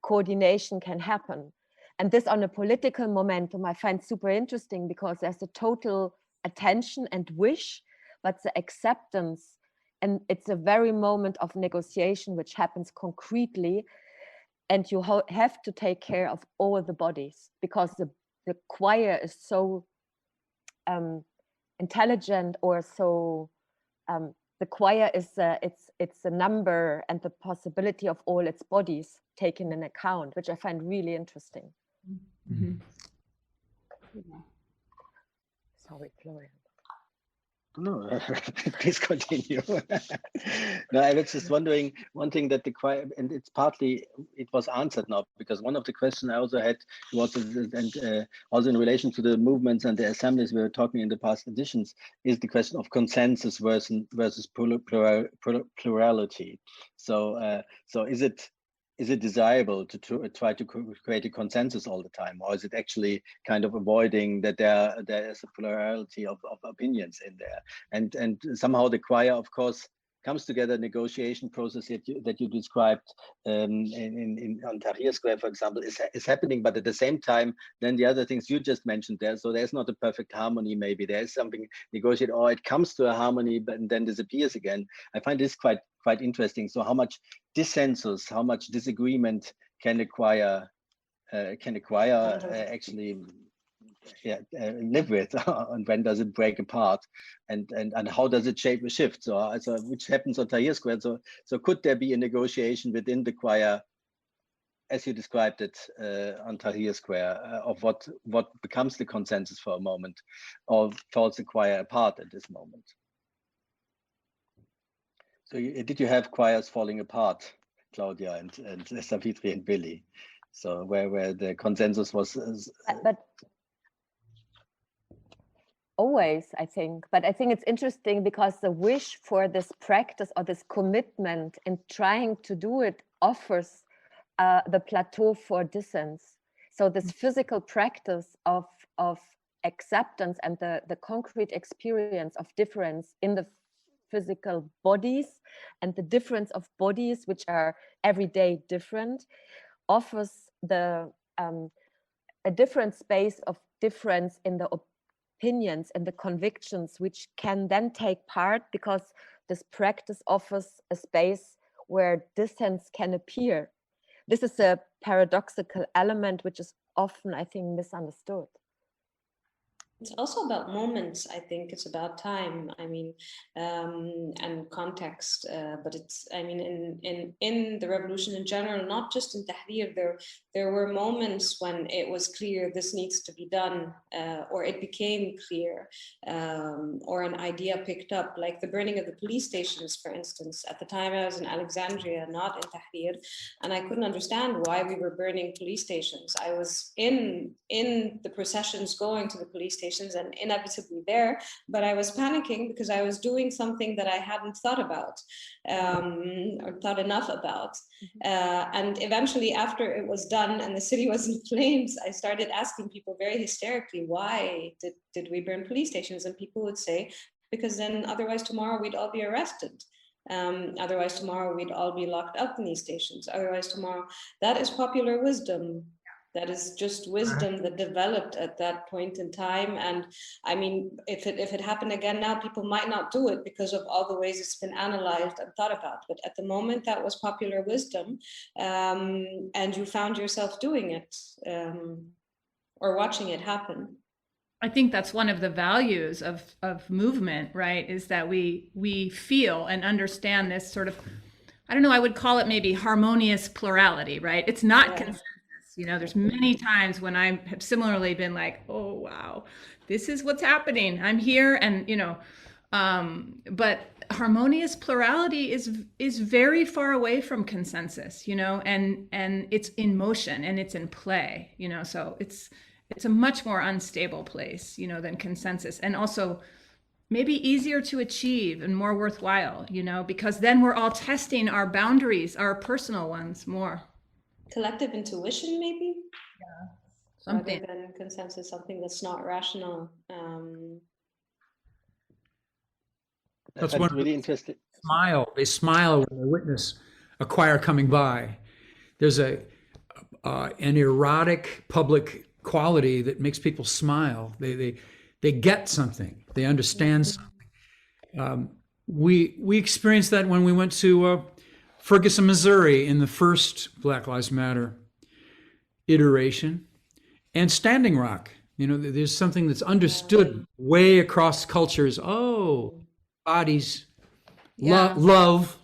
coordination can happen. And this on a political momentum I find super interesting, because there's a total attention and wish, but the acceptance, and it's a very moment of negotiation which happens concretely, and you have to take care of all the bodies, because the choir is so intelligent, or so the choir is it's a number and the possibility of all its bodies taken in account, which I find really interesting. Mm-hmm. Sorry, Florian. No, please continue. No, I was just wondering one thing, that the choir, and it was answered now, because one of the questions I also had was, and also in relation to the movements and the assemblies we were talking in the past editions, is the question of consensus versus plurality. So is it desirable to try to create a consensus all the time, or is it actually kind of avoiding that there is a plurality of opinions in there? And somehow the choir, of course, comes together, negotiation process that you described on Tahrir Square, for example, is happening, but at the same time, then the other things you just mentioned there, so there's not a perfect harmony, maybe there is something negotiated, or it comes to a harmony but then disappears again. I find this quite interesting. So how much dissensus, how much disagreement can a choir actually live with, and when does it break apart, and how does it shift? So which happens on Tahrir Square. So could there be a negotiation within the choir, as you described it on Tahrir Square, of what becomes the consensus for a moment, or falls the choir apart at this moment? So did you have choirs falling apart, Claudia and Savitri and Billy? So where the consensus was? But always, I think. But I think it's interesting, because the wish for this practice or this commitment in trying to do it offers the plateau for dissent. So this physical practice of acceptance and the concrete experience of difference in the physical bodies, and the difference of bodies, which are every day different, offers a different space of difference in the opinions and the convictions, which can then take part, because this practice offers a space where dissent can appear. This is a paradoxical element which is often, I think, misunderstood. It's also about moments. I think it's about time. I mean, and context. But it's. I mean, in the revolution in general, not just in Tahrir, there were moments when it was clear this needs to be done, or it became clear, or an idea picked up, like the burning of the police stations, for instance. At the time, I was in Alexandria, not in Tahrir, and I couldn't understand why we were burning police stations. I was in the processions going to the police stations and inevitably there, but I was panicking because I was doing something that I hadn't thought about, or thought enough about. And eventually, after it was done and the city was in flames, I started asking people very hysterically, why did we burn police stations? And people would say, because then otherwise tomorrow we'd all be arrested. Otherwise tomorrow we'd all be locked up in these stations. Otherwise tomorrow, that is popular wisdom. That is just wisdom that developed at that point in time. And I mean, if it happened again now, people might not do it because of all the ways it's been analyzed and thought about. But at the moment, that was popular wisdom. And you found yourself doing it, or watching it happen. I think that's one of the values of movement, right? Is that we feel and understand this sort of, I don't know, I would call it maybe harmonious plurality, right? It's not consensus. You know, there's many times when I have similarly been like, oh, wow, this is what's happening. I'm here. And, you know, but harmonious plurality is very far away from consensus, you know, and it's in motion and it's in play, you know, so it's a much more unstable place, you know, than consensus, and also maybe easier to achieve and more worthwhile, you know, because then we're all testing our boundaries, our personal ones more. Collective intuition, maybe? Yeah. Something. Rather than consensus, something that's not rational. That's one really interesting. They smile when they witness a choir coming by. There's an erotic public quality that makes people smile. They get something. They understand something. We experienced that when we went to Ferguson, Missouri, in the first Black Lives Matter iteration, and Standing Rock. You know, there's something that's understood way across cultures. Oh, bodies, love.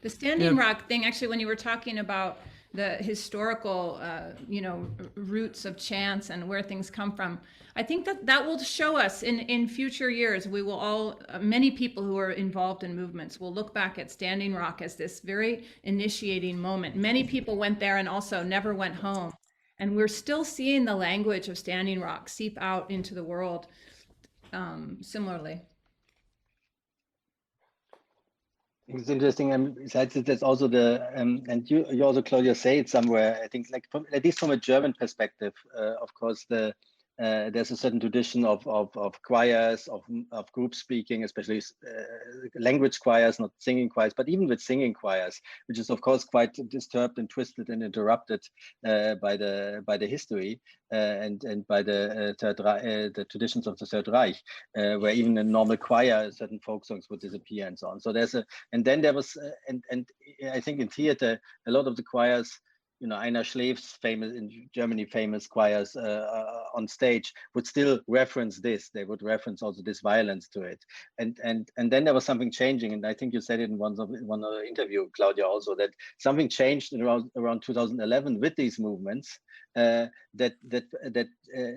The Standing Rock thing, actually, when you were talking about the historical, you know, roots of chants and where things come from, I think that will show us in future years. We will all, many people who are involved in movements will look back at Standing Rock as this very initiating moment. Many people went there and also never went home. And we're still seeing the language of Standing Rock seep out into the world similarly. It's interesting. Besides it, there's also and you also, Claudia, say it somewhere. I think, like at least from a German perspective, of course, there's a certain tradition of choirs, of group speaking, especially language choirs, not singing choirs, but even with singing choirs, which is of course quite disturbed and twisted and interrupted by the history and by the traditions of the Third Reich, where even a normal choir, certain folk songs would disappear and so on. So and then there was and I think in theater a lot of the choirs, you know, Einer Schläf's famous in Germany, famous choirs on stage would still reference this. They would reference also this violence to it, and then there was something changing. And I think you said it in one other interview, Claudia, also that something changed around 2011 with these movements that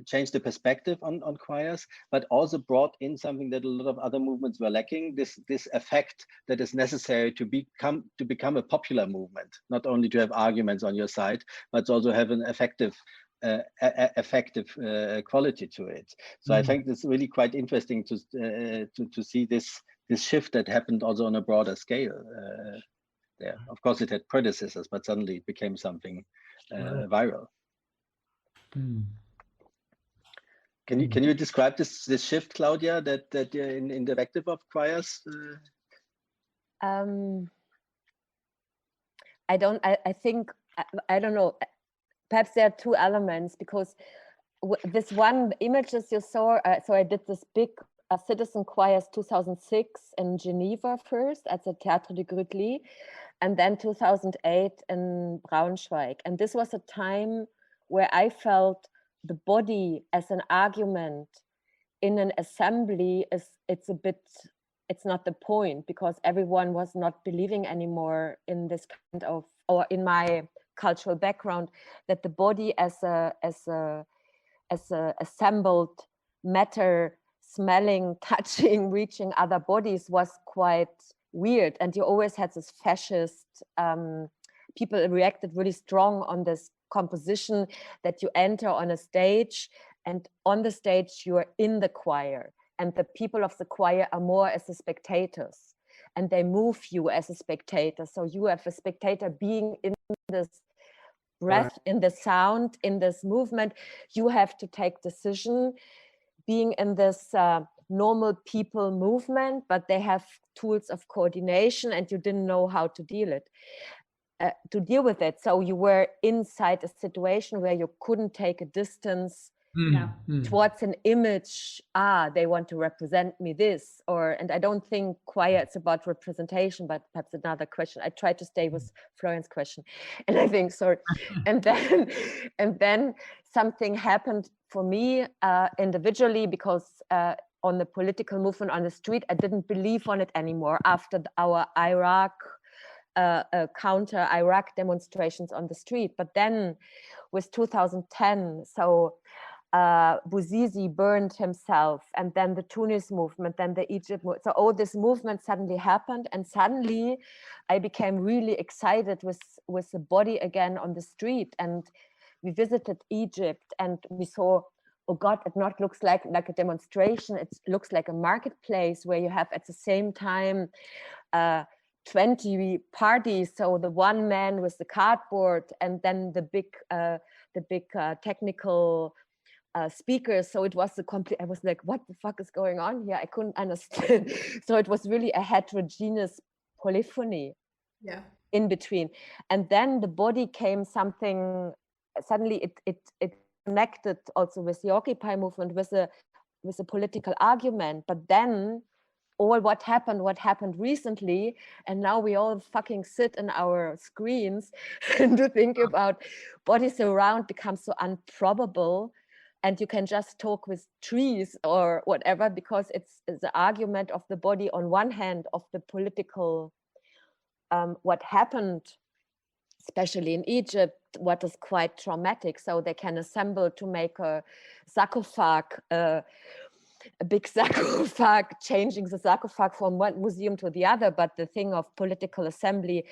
changed the perspective on choirs, but also brought in something that a lot of other movements were lacking: this effect that is necessary to become a popular movement, not only to have arguments on your side, but also have an effective quality to it. So I think it's really quite interesting to see this shift that happened also on a broader scale. There, of course, it had predecessors, but suddenly it became something viral. Can you describe this shift, Claudia, that in the perspective of choirs? I don't know. Perhaps there are two elements, because this one images you saw, so I did this big citizen choirs 2006 in Geneva first at the Théâtre du Grütli, and then 2008 in Braunschweig. And this was a time where I felt the body as an argument in an assembly it's not the point, because everyone was not believing anymore in this kind of, or in my cultural background, that the body as a assembled matter, smelling, touching, reaching other bodies, was quite weird. And you always had this fascist, people reacted really strong on this composition, that you enter on a stage, and on the stage you are in the choir, and the people of the choir are more as the spectators, and they move you as a spectator. So you have a spectator being in this breath, in the sound, in this movement. You have to take decision, being in this normal people movement, but they have tools of coordination, and you didn't know how to deal with it. So you were inside a situation where you couldn't take a distance towards an image. They want to represent me this, and I don't think choir is about representation, but perhaps another question. I tried to stay with Florian's question, and I think, sorry. and then something happened for me individually, because on the political movement on the street, I didn't believe on it anymore after our counter Iraq demonstrations on the street. But then with 2010, so Bouzizi burned himself, and then the Tunis movement, then the Egypt movement. So all this movement suddenly happened, and suddenly I became really excited with the body again on the street. And we visited Egypt, and we saw, oh God, it not looks like a demonstration. It looks like a marketplace where you have at the same time 20 parties. So the one man with the cardboard, and then the big technical speakers. So it was I was like, what the fuck is going on here? I couldn't understand. So it was really a heterogeneous polyphony in between. And then the body came something, suddenly it connected also with the Occupy movement, with a political argument. But then what happened recently, and now we all fucking sit in our screens and to think about bodies around becomes so improbable, and you can just talk with trees or whatever, because it's the argument of the body on one hand, of the political, what happened, especially in Egypt, what is quite traumatic. So they can assemble to make a sarcophage, a big sarcophage, changing the sarcophage from one museum to the other. But the thing of political assembly,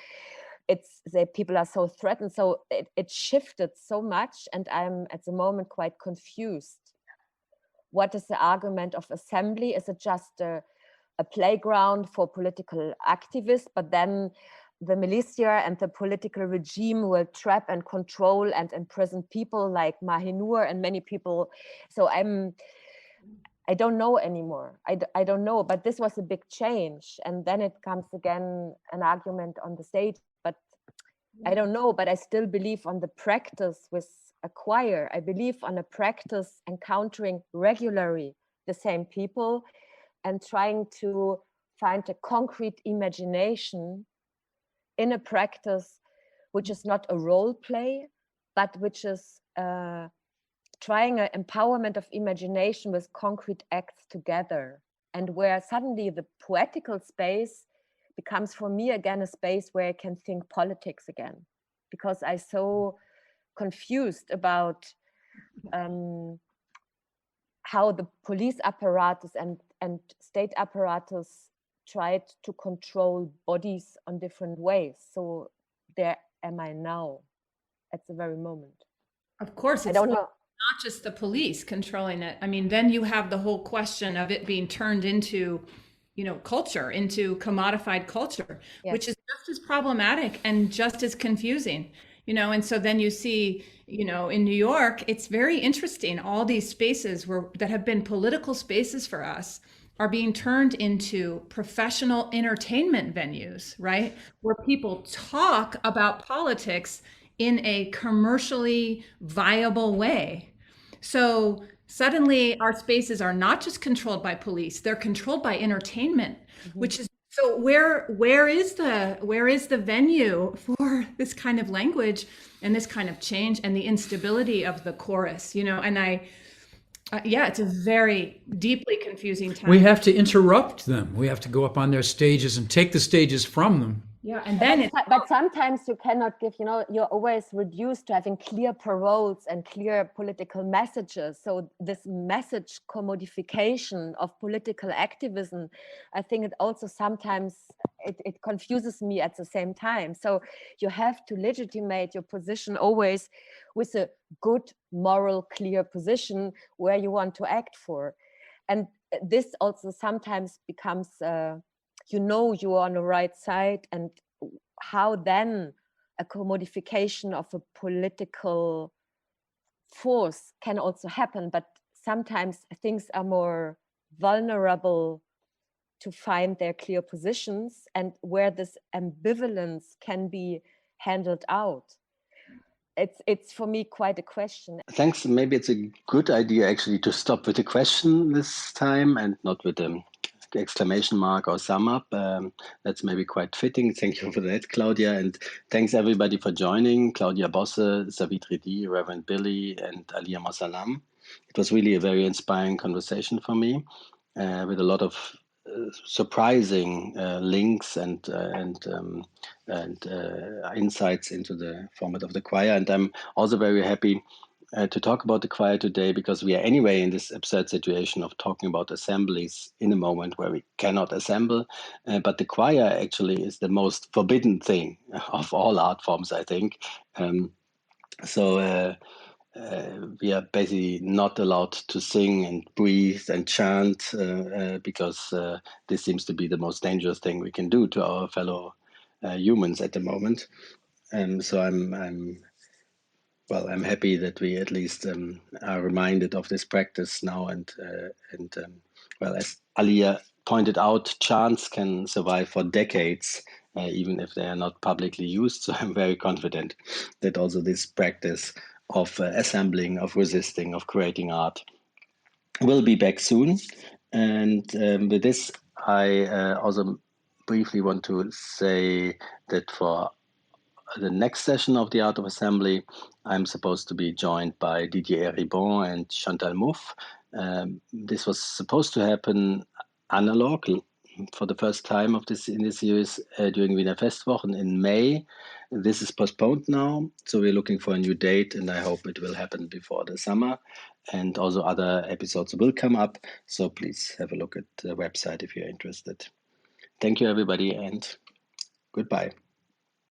people are so threatened. So it shifted so much, and I'm at the moment quite confused. What is the argument of assembly? Is it just a playground for political activists, but then the militia and the political regime will trap and control and imprison people like Mahinur and many people? So I don't know anymore. I don't know, but this was a big change. And then it comes again, an argument on the stage, but I don't know, but I still believe on the practice with a choir. I believe on a practice encountering regularly the same people and trying to find a concrete imagination in a practice which is not a role play, but which is trying an empowerment of imagination with concrete acts together, and where suddenly the poetical space becomes for me again a space where I can think politics again, because I'm so confused about how the police apparatus and state apparatus tried to control bodies on different ways. So there am I now at the very moment. Of course, I don't know. Not just the police controlling it. I mean, then you have the whole question of it being turned into, culture, into commodified culture, which is just as problematic and just as confusing. And so then you see, in New York, it's very interesting. All these spaces that have been political spaces for us are being turned into professional entertainment venues, right? Where people talk about politics in a commercially viable way. So suddenly our spaces are not just controlled by police, they're controlled by entertainment, which is so where is the venue for this kind of language and this kind of change and the instability of the chorus, and it's a very deeply confusing time. We have to interrupt them. We have to go up on their stages and take the stages from them. Yeah, and then but sometimes you cannot give, you're always reduced to having clear paroles and clear political messages. So this message commodification of political activism, I think it also sometimes it confuses me at the same time. So you have to legitimate your position always with a good, moral, clear position where you want to act for. And this also sometimes becomes you are on the right side, and how then a commodification of a political force can also happen. But sometimes things are more vulnerable to find their clear positions and where this ambivalence can be handled out. It's for me quite a question. Thanks. Maybe it's a good idea actually to stop with a question this time and not with an exclamation mark or sum up. That's maybe quite fitting. Thank you for that, Claudia. And thanks everybody for joining. Claudia Bosse, Savitri D, Reverend Billy, and Alia Mossallam. It was really a very inspiring conversation for me with a lot of surprising links and insights into the format of the choir. And I'm also very happy to talk about the choir today, because we are anyway in this absurd situation of talking about assemblies in a moment where we cannot assemble. But the choir actually is the most forbidden thing of all art forms, I think. We are basically not allowed to sing and breathe and chant because this seems to be the most dangerous thing we can do to our fellow humans at the moment. So I'm happy that we at least are reminded of this practice now. And as Alia pointed out, chants can survive for decades, even if they are not publicly used. So I'm very confident that also this practice of assembling, of resisting, of creating art will be back soon. And with this, I also briefly want to say that for the next session of the Art of Assembly, I'm supposed to be joined by Didier Ribon and Chantal Mouffe. This was supposed to happen analog for the first time in this series during Wiener Festwochen in May. This is postponed now, so we're looking for a new date, and I hope it will happen before the summer. And also other episodes will come up, so please have a look at the website if you're interested. Thank you, everybody, and goodbye.